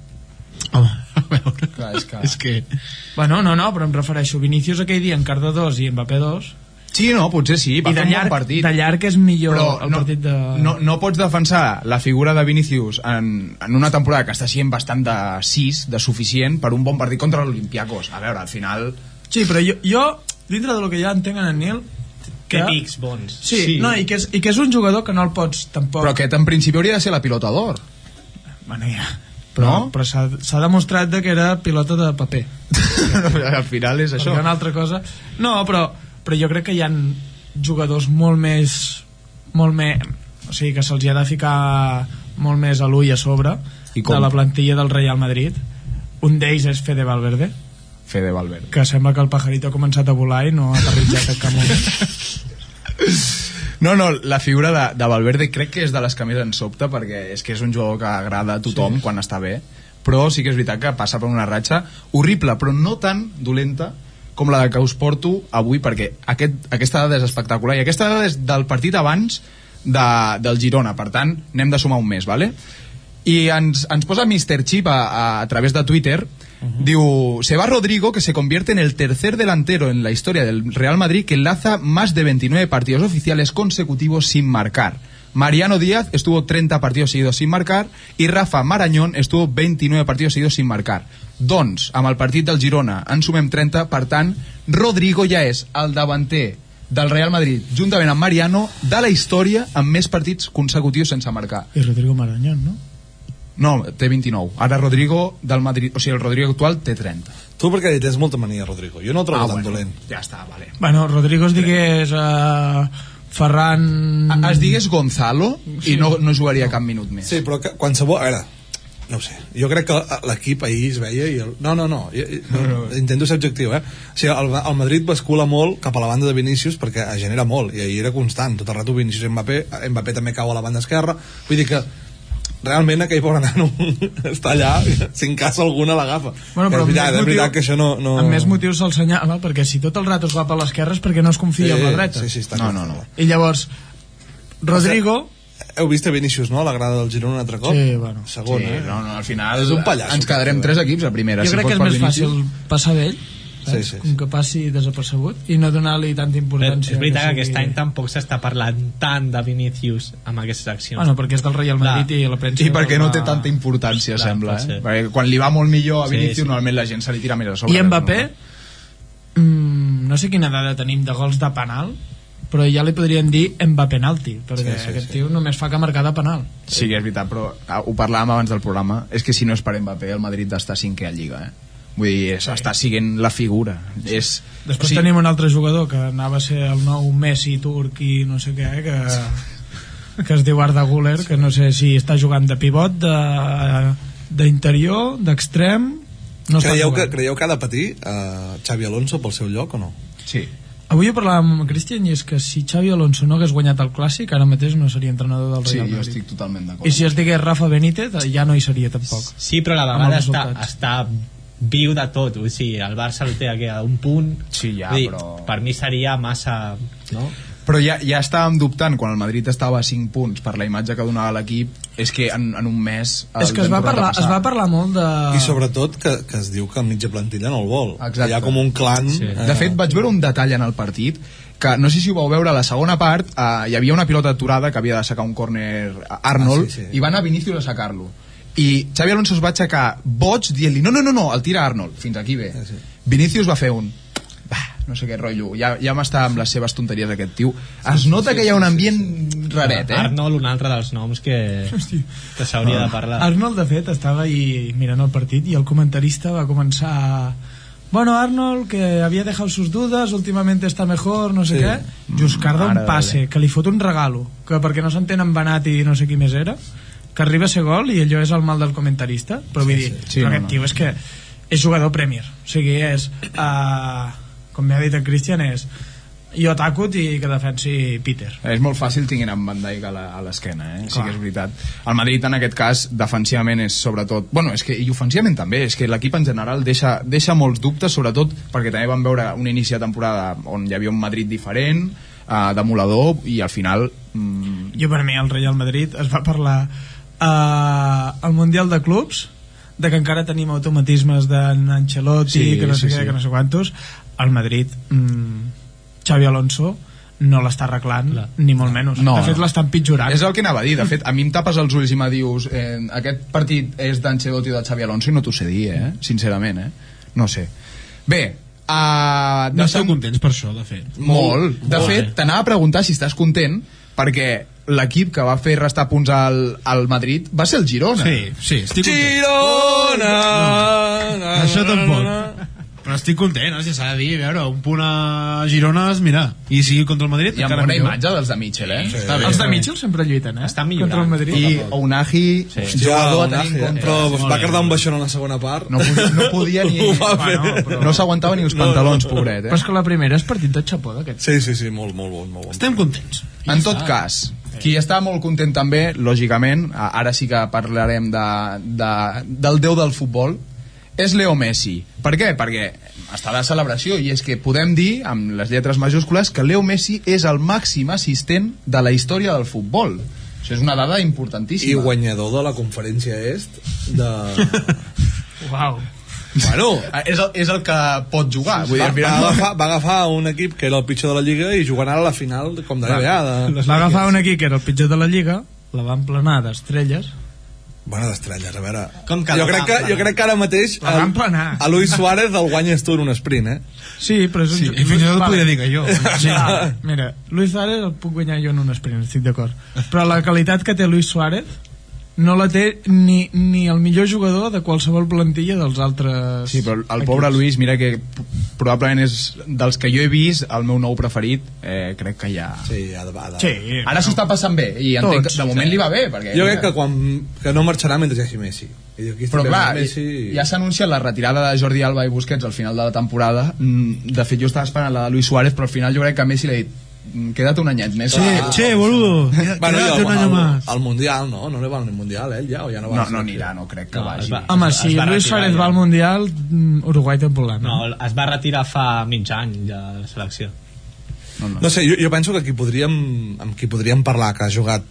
Home, a veure... Clar, és que... Bueno, no, però em refereixo Vinícius aquell dia encara de 2 i Mbappé 2. Sí, no, potser sí, va fer un bon partit. De llarg és millor però el partit de... No pots defensar la figura de Vinícius en una temporada que està sent bastant de 6, de suficient, per un bon partit contra l'Olympiacos. A veure, al final... Sí, però jo dintre de lo que ja entenc en Nil... Té pics bons. Sí, no, i que és un jugador que no el pots tampoc... Però aquest en principi hauria de ser la pilota d'or. Bueno, ja... Però s'ha demostrat que era pilota de paper. Al final és això. Perquè una altra cosa... No, però jo crec que hi ha jugadors molt més... O sigui, que se'ls ha de ficar molt més a l'ull a sobre de la plantilla del Real Madrid. Un d'ells és Fede Valverde. Fede Valverde. Que sembla que el pajarito ha començat a volar i no ha aterritzat en cap moment. No, la figura de Valverde crec que és de les que més ens sobta, perquè és que és un jugador que agrada a tothom quan està bé, però sí que és veritat que passa per una ratxa horrible, però no tan dolenta com la que us porto avui, perquè aquesta dada és espectacular, i aquesta dada és del partit abans del Girona, per tant n'hem de sumar un mes, ¿vale? I ens posa Mr. Chip a través de Twitter. Diu, se va Rodrigo, que se convierte en el tercer delantero en la historia del Real Madrid que enlaza más de 29 partidos oficiales consecutivos sin marcar. Mariano Díaz estuvo 30 partidos seguidos sin marcar y Rafa Marañón estuvo 29 partidos seguidos sin marcar. Doncs, amb el partit del Girona en sumem 30, per tant, Rodrigo ja és el davanter del Real Madrid, juntament amb Mariano, de la història amb més partits consecutius sense marcar. I Rodrigo Marañón, no? No, té 29. Ara Rodrigo del Madrid, o sigui, el Rodrigo actual té 30. Tu perquè li tens molta mania, Rodrigo. Jo no el trobo tan dolent. Ja està, vale. Bueno, Rodrigo es digués Ferran... Es digués Gonzalo i no jugaria cap minut més. Sí, però qualsevol... A veure, no ho sé. Jo crec que l'equip ahir es veia i... No. Intento ser objectiu, O sigui, el Madrid bascula molt cap a la banda de Vinícius perquè genera molt, i ahir era constant. Tot el rato Vinícius i Mbappé també cau a la banda esquerra. Vull dir que realment aquell pobre nano està allà, si en cas alguna l'agafa. Bueno, però és veritat que això no... Amb més motius se'l senyala, perquè si tot el rato es va per l'esquerra és perquè no es confia en la dreta. Sí, està no. I llavors, Rodrigo... Heu vist a Vinícius, no? A la grada del Girona un altre cop? Sí, bueno. Segon, sí, no, al final és un pallasso, ens quedarem 3 equips a primera. Jo crec que és més fàcil passar d'ell, sí. com que passi desapercebut i no donar-li tanta importància. És veritat que aquest any tampoc s'està parlant tant de Vinícius amb aquestes accions. Bueno, perquè és del Real Madrid i la premsa... I perquè no té tanta importància, sembla. Perquè quan li va molt millor a Vinícius, normalment la gent se li tira més a sobre. I Mbappé, no sé quina dada tenim de gols de penal, però ja li podríem dir Mbappé-nalti, perquè aquest tio només fa que marcar de penal. Sí, és veritat, però ho parlàvem abans del programa, és que si no és per Mbappé, el Madrid està 5è a Lliga, Vull dir, està siguent la figura. Després tenim un altre jugador que anava a ser el nou Messi turc i no sé què, que es diu Arda Güler, que no sé si està jugant de pivot, d'interior, d'extrem... Creieu que ha de patir Xavi Alonso pel seu lloc o no? Sí. Avui ho parlàvem amb Cristian i és que si Xavi Alonso no hagués guanyat el Clàssic ara mateix no seria entrenador del Real Madrid. Sí, jo estic totalment d'acord. I si es digués Rafa Benítez ja no hi seria tampoc. Sí, però a la vegada està viu de tot, o sigui, el Barça el té aquí a un punt, sí, ja, dir, però... per mi seria massa, no? Però ja estàvem dubtant quan el Madrid estava a 5 punts per la imatge que donava l'equip, és que en un mes és que es va parlar molt de... I sobretot que es diu que mitja plantilla no el vol. Exacte. Hi ha com un clan... Sí. De fet, vaig veure un detall en el partit que no sé si ho vau veure, a la segona part hi havia una pilota aturada que havia de sacar un córner Arnold, i va anar Vinícius a sacar-lo. I Xavi Alonso es va aixecar boig dient-li no, el tira Arnold, fins aquí bé. Vinícius va fer un no sé què rotllo, ja m'està amb les seves tonteries aquest tio. Es nota que hi ha un ambient raret, Arnold, un altre dels noms que s'hauria de parlar. Arnold, de fet, estava ahí mirant el partit i el comentarista va començar bueno, Arnold, que havia dejado sus dudas, últimamente está mejor, no sé què. Juscarda un passe, que li fot un regalo, que perquè no s'entén amb Benat i no sé qui més era, que arriba a ser gol i allò és el mal del comentarista, però vull dir, però aquest tio és que és jugador Premier, o sigui, és com m'ha dit el Cristian, és jo Takut i que defensi Peter. És molt fàcil tinguent en Van Dijk a l'esquena, sí que és veritat. El Madrid en aquest cas defensivament és sobretot, bueno, és que i ofensivament també, és que l'equip en general deixa molts dubtes, sobretot perquè també vam veure un inici de temporada on hi havia un Madrid diferent, demolador, i al final Jo, per mi, el Real Madrid es va parlar al Mundial de Clubs de que encara tenim automatismes d'Ancelotti, que no sé què, que no sé quantos. El Madrid, Xavi Alonso no l'està arreglant, ni molt menys. No, de fet, l'està empitjorant. és el que anava a dir. De fet, a mi em tapes els ulls i me dius aquest partit és d'Ancelotti o de Xavi Alonso i no t'ho sé dir, sincerament, no sé. Bé, no esteu contents per això, de fet? Molt. De fet, t'anava a preguntar si estàs content, perquè l'equip que va fer restar punts al Madrid va ser el Girona. Sí, estic content. Girona! No, això tampoc. Però estic content, si s'ha de dir, a veure, un punt a Girona és mirar. I sigui contra el Madrid, hi ha bona imatge dels de Mitchell, Sí. Els de Mitchell sempre lluiten, Estan millorant. contra el Madrid. I Unagi, jugador a tenir en compte. Però va quedar un baixón en la segona part. No podia ni... No s'aguantava ni els pantalons, pobret, Però és que la primera és partit de xapó d'aquest. Sí, molt bon. Estem contents. En tot cas, qui està molt content també, lògicament, ara sí que parlarem del déu del futbol, és Leo Messi. Per què? Perquè està la celebració, i és que podem dir, amb les lletres majúscules, que Leo Messi és el màxim assistent de la història del futbol. Això és una dada importantíssima. I guanyador de la conferència est de... Uau. Bueno, és el que pot jugar. Vull dir, va agafar un equip que era el pitjor de la Lliga i jugant ara a la final com de NBA. Va agafar un equip que era el pitjor de la Lliga, la van planar d'estrelles. Bona d'estrelles, a veure. Jo crec que ara mateix La van planar. a Luis Suárez el guanyes tu en un sprint, Sí, però és un... Sí, i fins i tot ho podria dir que jo. Sí. Mira, Luis Suárez el puc guanyar jo en un sprint, estic d'acord. Però la qualitat que té Luis Suárez no la té ni el millor jugador de qualsevol plantilla dels altres... Sí, però el pobre Luis, mira que probablement és dels que jo he vist el meu nou preferit, crec que ja... Sí, Sí, Ara s'ho està passant bé, i entenc que de moment li va bé, perquè... Jo crec que no marxarà mentre hi hagi Messi. Però clar, ja s'ha anunciat la retirada de Jordi Alba i Busquets al final de la temporada. De fet, jo estava esperant la de Luis Suárez, però al final jo crec que Messi li ha dit quédate un anyet més. Che, boludo, quédate un año más. Al Mundial, no le va al Mundial, ja, o ja no va. No anirà, no crec que vagi. Home, si Luis Suárez va al Mundial, Uruguai té un problema. No, es va retirar fa mig any ja de la selecció. No sé, jo penso que amb qui podríem parlar, que ha jugat,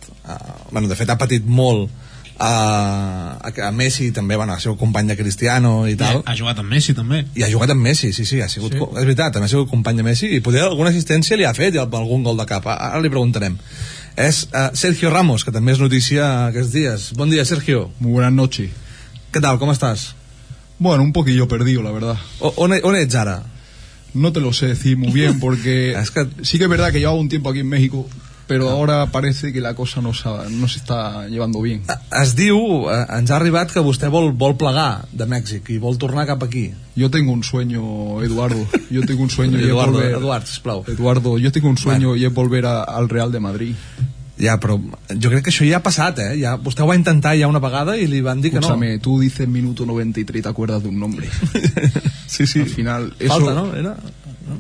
bueno, de fet ha patit molt a Messi també, bueno, ha sigut company de Cristiano i tal. Ha jugat amb Messi també. I ha jugat amb Messi, sí, ha sigut, és veritat, també ha sigut company de Messi i potser alguna assistència li ha fet algun gol de cap, ara li preguntarem. És Sergio Ramos, que també és notícia aquests dies. Bon dia, Sergio. Muy buenas noches. ¿Qué tal, cómo estás? Bueno, un poquillo perdido, la verdad. ¿On ets ara? No te lo sé decir muy bien porque sí que es verdad que llevaba un tiempo aquí en México, pero ahora parece que la cosa no se está llevando bien. Es diu, ens ha arribat que vostè vol plegar de Mèxic i vol tornar cap aquí. Yo tengo un sueño, Eduardo. Yo tengo un sueño Eduard, sisplau. Eduardo, yo tengo un sueño y es volver al Real de Madrid. Ja, però jo crec que això ja ha passat, ja, vostè ho va intentar ja una vegada i li van dir que Escúchame, tú dices minuto 93 y te acuerdas de un nombre. Sí. Al final, eso... Falta, ¿no? Era...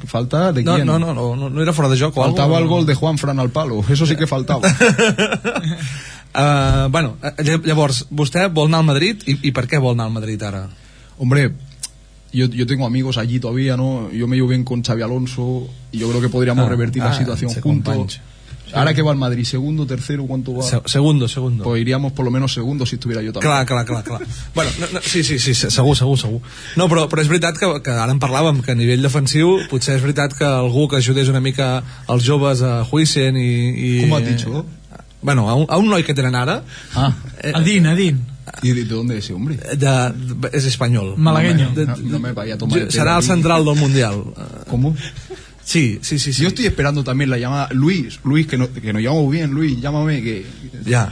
¿Falta de quién? No era fora de joc. Faltava el gol de Juan Fran al palo, eso sí que faltava. Bueno, llavors, vostè vol anar al Madrid i per què vol anar al Madrid ara? Hombre, yo tengo amigos allí todavía, ¿no? Yo me llevo bien con Xavi Alonso y yo creo que podríamos revertir la situación juntos. Ahora que va al Madrid, segundo, tercero, ¿cuánto va? Segundo. Pues iríamos por lo menos segundo si estuviera yo también. Clar. Bueno, sí, segur. No, però és veritat que ara en parlàvem, que a nivell defensiu potser és veritat que algú que ajudés una mica els joves a Huijsen i... ¿Cómo has dicho? Bueno, a un noi que tenen ara... Adin. ¿Y de dónde es ese hombre? És espanyol. Malagueño. No me vaya a tomar. Serà el central del Mundial. ¿Cómo? Sí. Yo estoy esperando también la llamada. Luis, que nos llamamos bien, Luis, llámame que... Ya,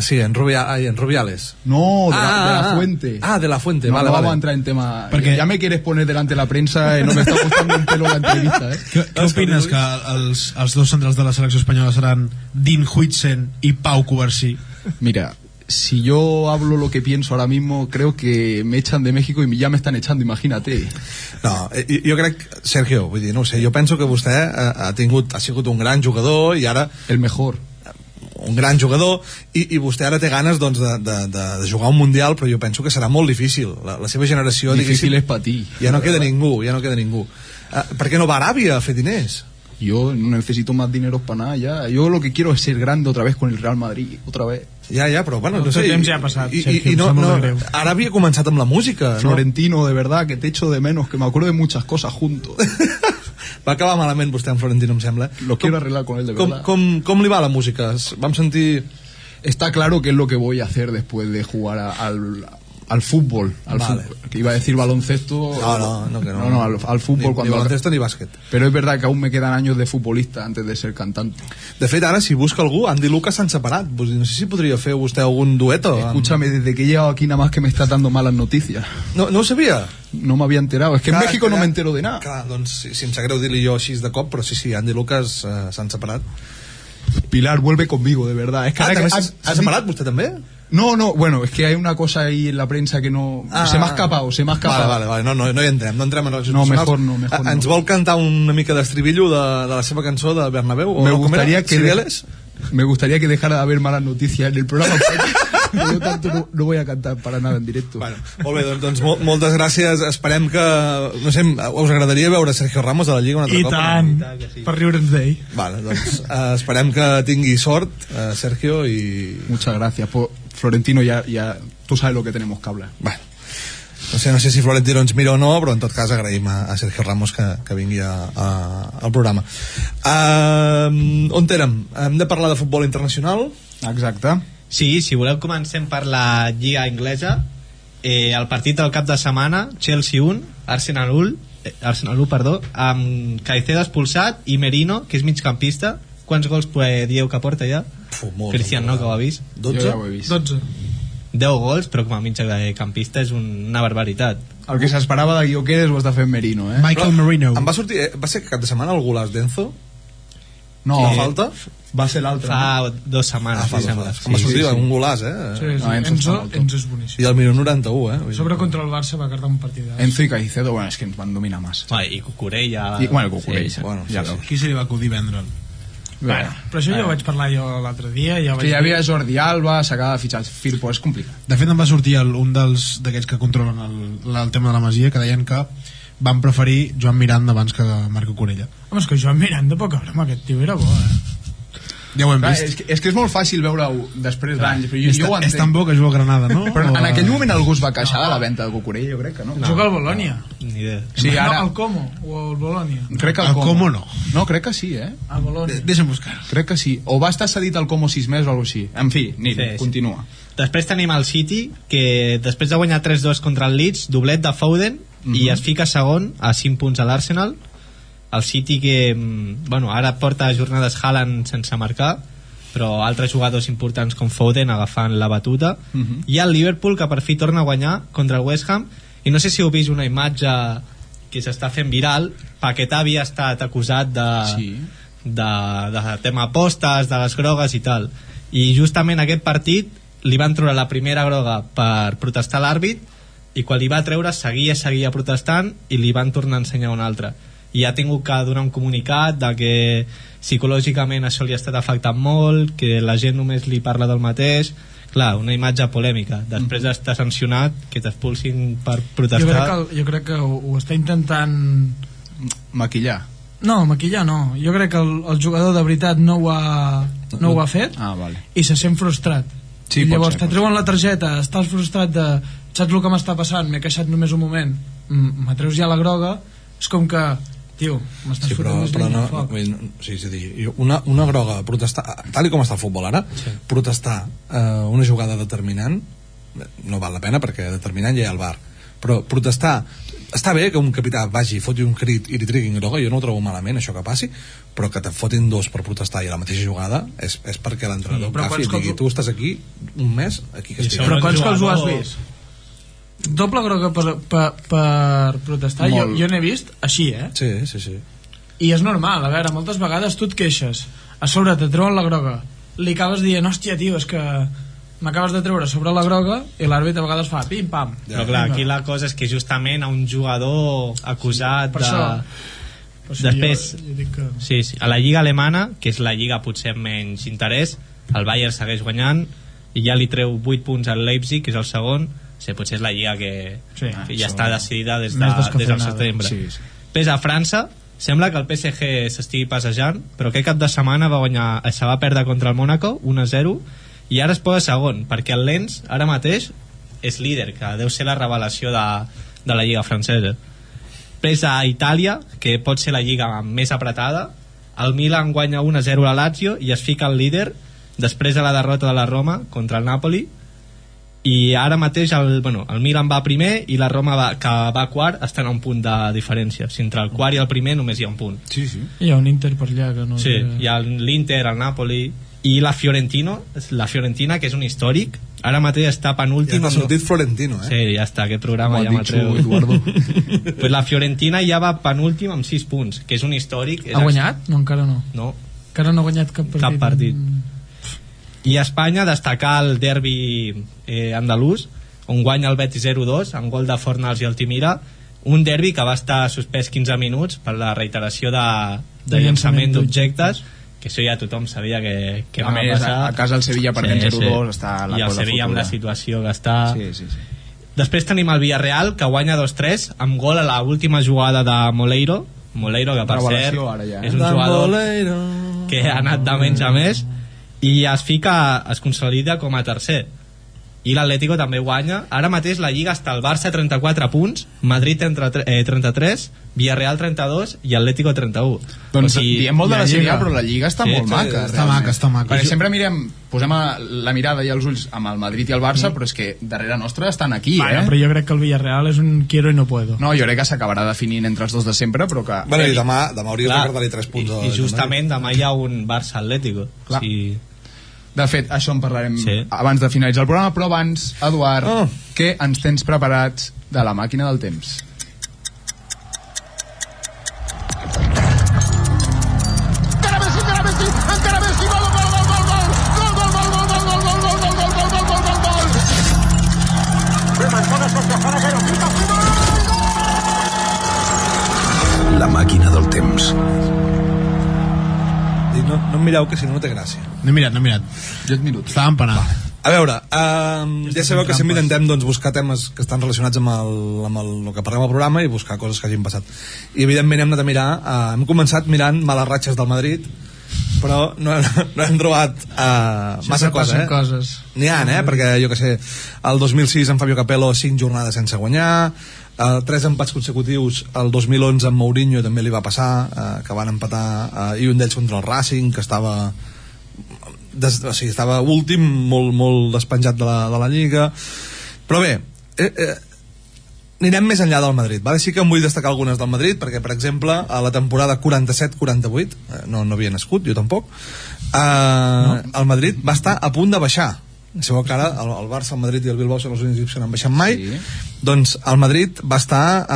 sí, en Rubiales. No, de la Fuente. De la Fuente, no, vale. Vamos a entrar en tema... Perquè... Ya me quieres poner delante de la prensa, no me está gustando un pelo la entrevista, Què opines que els dos centrals de la selecció espanyola seran Dean Huijsen i Pau Covarsí? Mira, si yo hablo lo que pienso ahora mismo, creo que me echan de México y ya me están echando, imagínate. No, jo crec, Sergio, vull dir, no ho sé, jo penso que vostè ha sigut un gran jugador i ara El mejor. un gran jugador i vostè ara té ganes doncs, de jugar un Mundial, però jo penso que serà molt difícil. La seva generació, Difícil es para ti. ja no queda ningú. Per què no va a Aràbia a fer diners? Yo no necesito más dinero para nada ya. Yo lo que quiero es ser grande otra vez con el Real Madrid, otra vez. Ja, però bueno, no El sé. temps ja ha passat, Sergio, I no, em sap molt greu. ara havia començat amb la música, no? Florentino, de verdad, que te echo de menos, que me acuerdo de muchas cosas juntos. Va acabar malament vostè amb Florentino, em sembla. Lo quiero arreglar con él, de verdad. Com li va la música? Vam sentir... Está claro que es lo que voy a hacer después de jugar al fútbol. Vale. Que iba a decir baloncesto. No, al fútbol. Ni cuando baloncesto ni bàsquet. Pero es verdad que aún me quedan años de futbolista antes de ser cantante. De fet, ara, si busca algú, Andy Lucas s'han separat. No sé si podria fer vostè algun dueto. Escúchame, desde que he llegado aquí nada más que me está dando malas noticias. No ho sabia? No me había enterado. Es que en México no me entero de nada. Clar, doncs si em sap greu dir-li jo així de cop, però sí, Andy Lucas s'han separat. Pilar, vuelve conmigo, de verdad. Es que ahora que ¿S'ha separat vostè també? No, bueno, es que hay una cosa ahí en la prensa que no... Se me ha escapado. Vale, no hi entrem, no entrem en relacions No, personals. mejor no. Ens vol cantar una mica d'estribillo de la seva cançó de Bernabéu? Me gustaría que Cibeles? Me gustaría que dejara de haber malas noticias en el programa. Por lo tanto, no voy a cantar para nada en directo. Bueno, molt bé, doncs moltes gràcies. Esperem que... No sé, us agradaria veure Sergio Ramos a la Lliga un altre I cop? tant, per riure'ns d'ell. Vale, doncs esperem que tingui sort, Sergio, i... Muchas gracias. Florentino, ya tú sabes lo que tenemos que hablar. Bueno, no sé si Florentino ens mira o no, però en tot cas agraïm a Sergio Ramos que vingui al programa. On érem? Hem de parlar de futbol internacional? Exacte. Sí, si voleu comencem per la Lliga Inglesa. El partit del cap de setmana, Chelsea 1, Arsenal 1, amb Caicedo expulsat i Merino, que és migcampista. Quants gols dieu que porta ja? Cristian, no, que ho ha vist. 12? Jo ja ho he vist. 12. 10 gols, però com a migcampista és una barbaritat. El que s'esperava de Guioqueres ho està fent Merino, eh? Michael Merino. Em va sortir... Va ser cap de setmana el golaç d'Enzo? No, La falta? va ser l'altre. Fa 2 setmanes, em sembla. Em va sortir un golaç, Sí, No, Enzo és boníssim. I el minut 91, A sobre contra el Barça va quedar un partit. Enzo y Caicedo, bueno, es que van a dominar más. I Cucurella... I, bueno, Cucurella. Sí, Bueno, ja sí, veus. Qui se li va acudir vendre'l? Bueno, Però això ja ho vaig parlar jo l'altre dia. Ja que hi havia Jordi Alba, s'acaba de fitxar Firpo, és complicat. De fet, em va sortir un d'aquests que controlen el tema de la Masia, que deien que van preferir Joan Miranda abans que Marco Corella. Home, és que Joan Miranda, poca broma, aquest tio era bo, Ja ho hem Clar, vist. és que és molt fàcil veure-ho després d'anys, però jo ho És entenc. tan bo que juga a Granada, no? Però O en a- aquell moment algú es va queixar de la venda de Cucurella, jo crec que no. Juga al Bolònia. Ni idea. Sí, ara... No, al Como o al Bolònia. Crec que Al Como no. No, crec que sí, eh? Al Bolònia. Deixa'm buscar. Crec que sí. O va estar cedit al Como 6 mesos o alguna cosa així. En fi, Nil, Sí, sí. continua. Després tenim el City, que després de guanyar 3-2 contra el Leeds, doblet de Foden, i es fica segon a 5 punts a l'Arsenal. El City que, bueno, ara porta jornades Haaland sense marcar, però altres jugadors importants com Foden agafant la batuta. I el Liverpool, que per fi torna a guanyar contra el West Ham, i no sé si heu vist una imatge que s'està fent viral. Paquetá havia estat acusat de tema apostes, de les grogues i tal, i justament aquest partit li van treure la primera groga per protestar a l'àrbit, i quan li va treure seguia protestant i li van tornar a ensenyar una altra, i ha tingut que donar un comunicat de que psicològicament això li ha estat afectant molt, que la gent només li parla del mateix. Clar, una imatge polèmica. Després d'estar sancionat, que t'expulsin per protestar. Jo crec que ho està intentant... Maquillar. No, maquillar no. Jo crec que el jugador de veritat no ho ha fet Ah, vale. i se sent frustrat. Sí, I llavors pot ser, te treuen la targeta, estàs frustrat de... Saps el que m'està passant? M'he queixat només un moment. M'atreus ja la groga. És com que... Tio, m'estàs fotent més llenya al foc. Sí, és a dir, una groga, protestar, tal com està el futbol ara, protestar una jugada determinant no val la pena perquè determinant ja hi ha el VAR, però protestar, està bé que un capità vagi, foti un crit i li triguin groga, jo no ho trobo malament això que passi, però que te fotin dos per protestar i a la mateixa jugada és perquè l'entrenador agafi i digui, tu estàs aquí un mes, aquí que estic. Però quants cops ho has vist? Doble groga per protestar. Jo n'he vist així, eh? Sí. I és normal, a veure, moltes vegades tu et queixes, a sobre te treuen la groga, li acabes dient, hòstia, tio, és que m'acabes de treure sobre la groga i l'àrbitre a vegades fa pim-pam. Però clar, aquí la cosa és que justament a un jugador acusat per de... això. Després, jo dic que... sí, a la lliga alemana, que és la lliga potser amb menys interès, el Bayern segueix guanyant i ja li treu 8 punts al Leipzig, que és el segon. Sí, potser és la lliga que ja està decidida des del setembre. Sí. Després a França sembla que el PSG s'estigui passejant, però aquest cap de setmana se va perdre contra el Mónaco 1-0 i ara es posa segon, perquè el Lens ara mateix és líder, que deu ser la revelació de la lliga francesa. Després a Itàlia, que pot ser la lliga més apretada, el Milan guanya 1-0 a Lazio i es fica el líder després de la derrota de la Roma contra el Napoli, i ara mateix el Milan va primer i la Roma que va quart estan a un punt de diferència. Si entre el quart i el primer només hi ha un punt. Sí. Hi ha un Inter per allà que no... Sí, hi ha l'Inter, el Napoli i la Fiorentina, que és un històric, ara mateix està penúltim. Ja t'ha sortit Florentino, Sí, ja està, aquest programa ja m'atreu. Pues la Fiorentina ja va penúltim amb 6 punts, que és un històric. Ha guanyat? No, encara no. No. Encara no ha guanyat cap partit. I a Espanya destacar el derbi andalús, on guanya el Betis 0-2 amb gol de Fornals i Altimira, un derbi que va estar suspès 15 minuts per la reiteració de llançament d'objectes, que això ja tothom sabia que va passar. A casa el Sevilla perdent 0-2 està la cosa fotuda. I el Sevilla amb la situació que està... Sí. Després tenim el Villarreal, que guanya 2-3 amb gol a l'última jugada de Moleiro, que per cert és un jugador que ha anat de menys a més, i es consolida com a tercer. I l'Atlético també guanya. Ara mateix la Lliga està al Barça 34 punts, Madrid 33, Villarreal 32 i Atlético 31. Doncs diem molt de la Sèrie A, però la Lliga està molt maca. Està maca. Perquè sempre posem la mirada i els ulls amb el Madrid i el Barça, però és que darrere nostre estan aquí, Però jo crec que el Villarreal és un quiero y no puedo. No, jo crec que s'acabarà definint entre els dos de sempre, però que... Bueno, i demà hauries de perdre-li 3 punts. I justament demà hi ha un Barça-Atlético. De fet, això en parlarem abans de finalitzar el programa, però abans, Eduard, què ens tens preparats de la màquina del temps? La màquina del temps. No em mireu, que si no té gràcia. No he mirat. Jo et miro. Estava empanat. A veure, ja sabeu que sempre intentem buscar temes que estan relacionats amb el que parlem al programa i buscar coses que hagin passat. I evidentment hem anat a mirar, hem començat mirant males ratxes del Madrid, però no hem trobat massa coses. N'hi ha, perquè jo que sé, el 2006 en Fabio Capello 5 jornades sense guanyar, 3 empats consecutius, el 2011 amb Mourinho també li va passar, que van empatar, i un d'ells contra el Racing, que estava últim, molt despenjat de la Lliga. Però bé, anirem més enllà del Madrid, vale? Sí que em vull destacar algunes del Madrid, perquè per exemple a la temporada 47-48 no havia nascut, jo tampoc, el Madrid va estar a punt de baixar. Sabeu que ara el Barça, el Madrid i el Bilbao són els únics que no han baixat mai. Doncs el Madrid va estar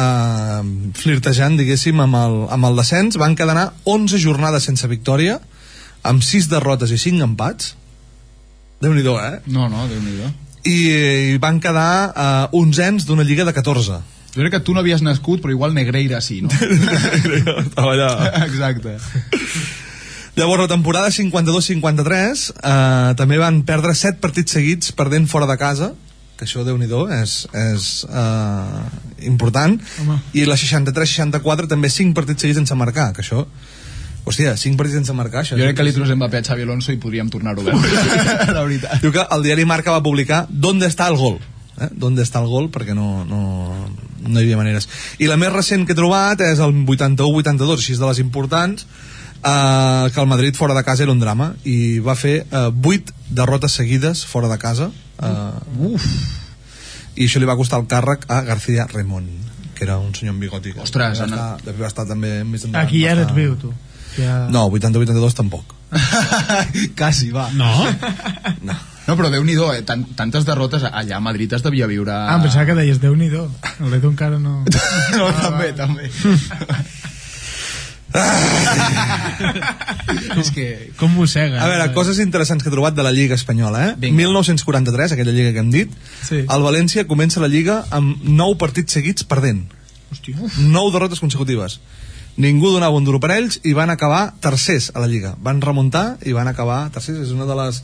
flirtejant, diguéssim, amb el descens. Van quedar 11 jornades sense victòria, amb 6 derrotes i 5 empats. Déu-n'hi-do, No, Déu-n'hi-do. I van quedar 11ens d'una lliga de 14. Jo crec que tu no havies nascut, però igual Negreira sí, no? Negreira estava allà. Exacte. Llavors, la temporada 52-53 també van perdre 7 partits seguits perdent fora de casa, que això, Déu-n'hi-do, és important. I la 63-64 també 5 partits seguits sense marcar, que això... Hòstia, 5 partits sense marcar, això... Jo crec que li trosem Mbappé a Xavi Alonso i podríem tornar-ho a veure. La veritat. Diu que el diari Marca va publicar ¿Dónde está el gol? ¿Dónde está el gol? Perquè no hi havia maneres. I la més recent que he trobat és el 81-82, així de les importants, que el Madrid fora de casa era un drama i va fer 8 derrotes seguides fora de casa, i això li va costar el càrrec a García Remón, que era un senyor amb bigoti. Ostres, va estar també més endavant. Aquí ja eres viu, tu. No, 80-82 tampoc. Quasi, va. No, però Déu-n'hi-do, tantes derrotes allà a Madrid es devia viure... Em pensava que deies Déu-n'hi-do. L'Edu encara no... No, també. És que... Com mossega. A veure, coses interessants que he trobat de la Lliga Espanyola, eh? Vinga. 1943, aquella lliga que hem dit, Sí. el València comença la Lliga amb 9 partits seguits perdent. Hòstia. 9 derrotes consecutives. Ningú donava un duro per ells i van acabar tercers a la Lliga. Van remuntar i van acabar tercers. És una de les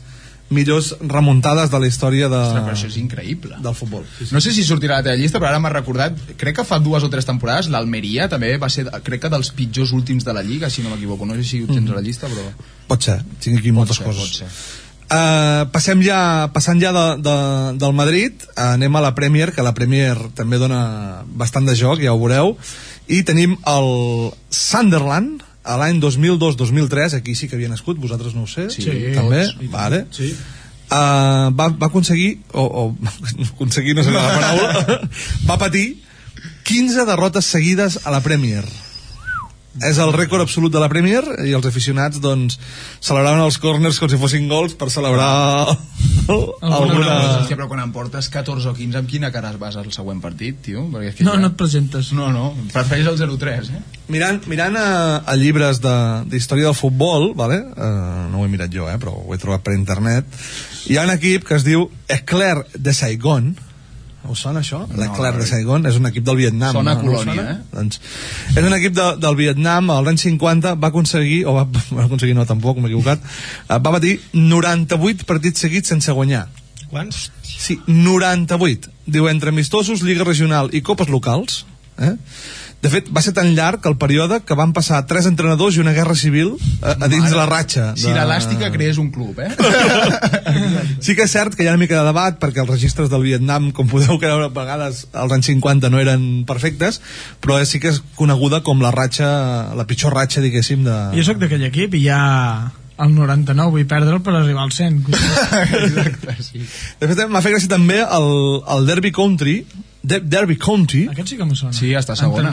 millors remuntades de la història Ostres, però això és increïble. del futbol. No sé si sortirà a la teva llista, però ara m'ha recordat, crec que fa 2 o 3 temporades l'Almeria també va ser, crec que dels pitjors últims de la Lliga, si no m'equivoco. No sé si ho tens a la llista, però... Pot ser, tinc aquí moltes coses. Pot ser. Passant ja del Madrid, anem a la Premier, que la Premier també dona bastant de joc, ja ho veureu, i tenim el Sunderland a l'any 2002-2003, aquí sí que havia nascut, vosaltres no ho sé, Sí, també, tots. vale. Sí. Va aconseguir aconseguir no sé la paraula va patir 15 derrotes seguides a la Premier. És el rècord absolut de la Premier i els aficionats doncs celebraven els corners com si fossin gols per celebrar alguna... Hòstia, però quan em portes 14 o 15, amb quina cara es vas al següent partit, tio? Perquè és que No, no et presentes. No, prefereix el 0-3, eh? Mirant a llibres d'història del futbol, vale? No ho he mirat jo, però ho he trobat per internet, hi ha un equip que es diu Eclair de Saigon. Us sona això? L'Eclair de Saigon és un equip del Vietnam. Sona no? colònia, No doncs, és un equip del Vietnam, als anys 50 va aconseguir, va aconseguir no tampoc, m'he equivocat, va batir 98 partits seguits sense guanyar. Quants? Sí, 98. Diu, entre amistosos, Lliga Regional i Copes Locals. De fet, va ser tan llarg que el període que van passar 3 entrenadors i una guerra civil a dins la ratxa. Si l'Elàstica creés un club, eh? Sí que és cert que hi ha una mica de debat perquè els registres del Vietnam, com podeu creure, a vegades als anys 50 no eren perfectes, però sí que és coneguda com la ratxa, la pitjor ratxa, diguéssim, de... Jo sóc d'aquell equip i ja el 99 vull perdre'l per arribar al 100. Exacte, sí. De fet, m'ha fet gràcia també el Derby County, Derby County, Aquest sí que m'ho sona. Sí, està segona.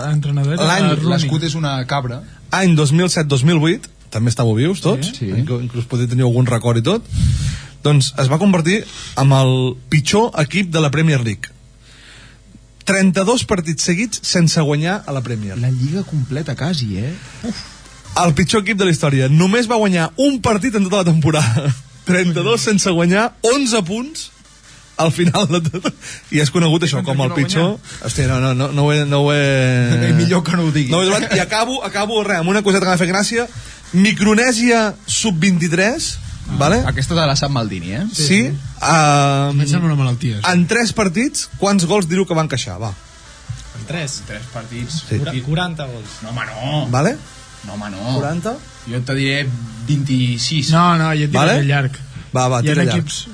Entrenador L'any- de L'escut és una cabra. any 2007-2008, també estàveu vius tots, Sí. inclús podeu tenir algun record i tot, doncs es va convertir en el pitjor equip de la Premier League. 32 partits seguits sense guanyar a la Premier. La lliga completa, quasi, eh? El pitjor equip de la història. Només va guanyar un partit en tota la temporada. 32 sense guanyar, 11 punts al final de tot. I és conegut això com el pitjor. Hòstia, no ho he... Millor que no ho diguis. No ho he trobat. I acabo amb una coseta que m'ha fet gràcia. Micronèsia sub-23, vale? Aquesta te la sap Maldini, eh? Sí. Em sembla una malaltia. En 3 partits, quants gols direu que van queixar? Va. En 3. 3 partits. Sí. 40 gols. No, home, no. Vale? No, home, no. 40? Jo te diré 26. No, jo et diré Vale? llarg. Va, Hi ha tira llarg. equips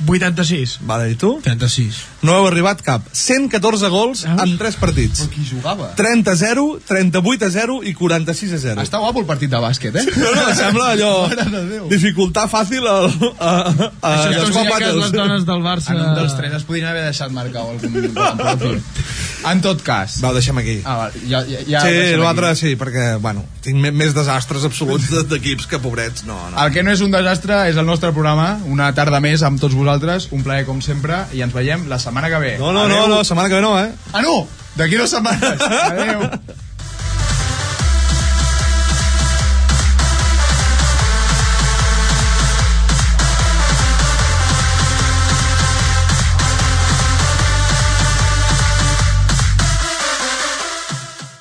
86. Vale, i tu? 36. No heu arribat cap. 114 gols en 3 partits. Però qui jugava? 30-0, 38-0 i 46-0. Està guapo el partit de bàsquet, eh? No, sembla allò... Mare de Déu. Dificultar fàcil Això és els com si combates. les dones del Barça... En un dels 3 es podrien haver deixat marcar algun minut. Però, en fi. En tot cas... Va, ho deixem aquí. va, ja Sí, l'altre sí, perquè, bueno, tinc més desastres absoluts d'equips que pobrets, no. El que no és un desastre és el nostre programa, una tarda més amb tots vosaltres, un plaer com sempre, i ens veiem la setmana que ve. No, Adeu. setmana que ve no, eh? Ah, no! D'aquí 2 setmanes. Adéu.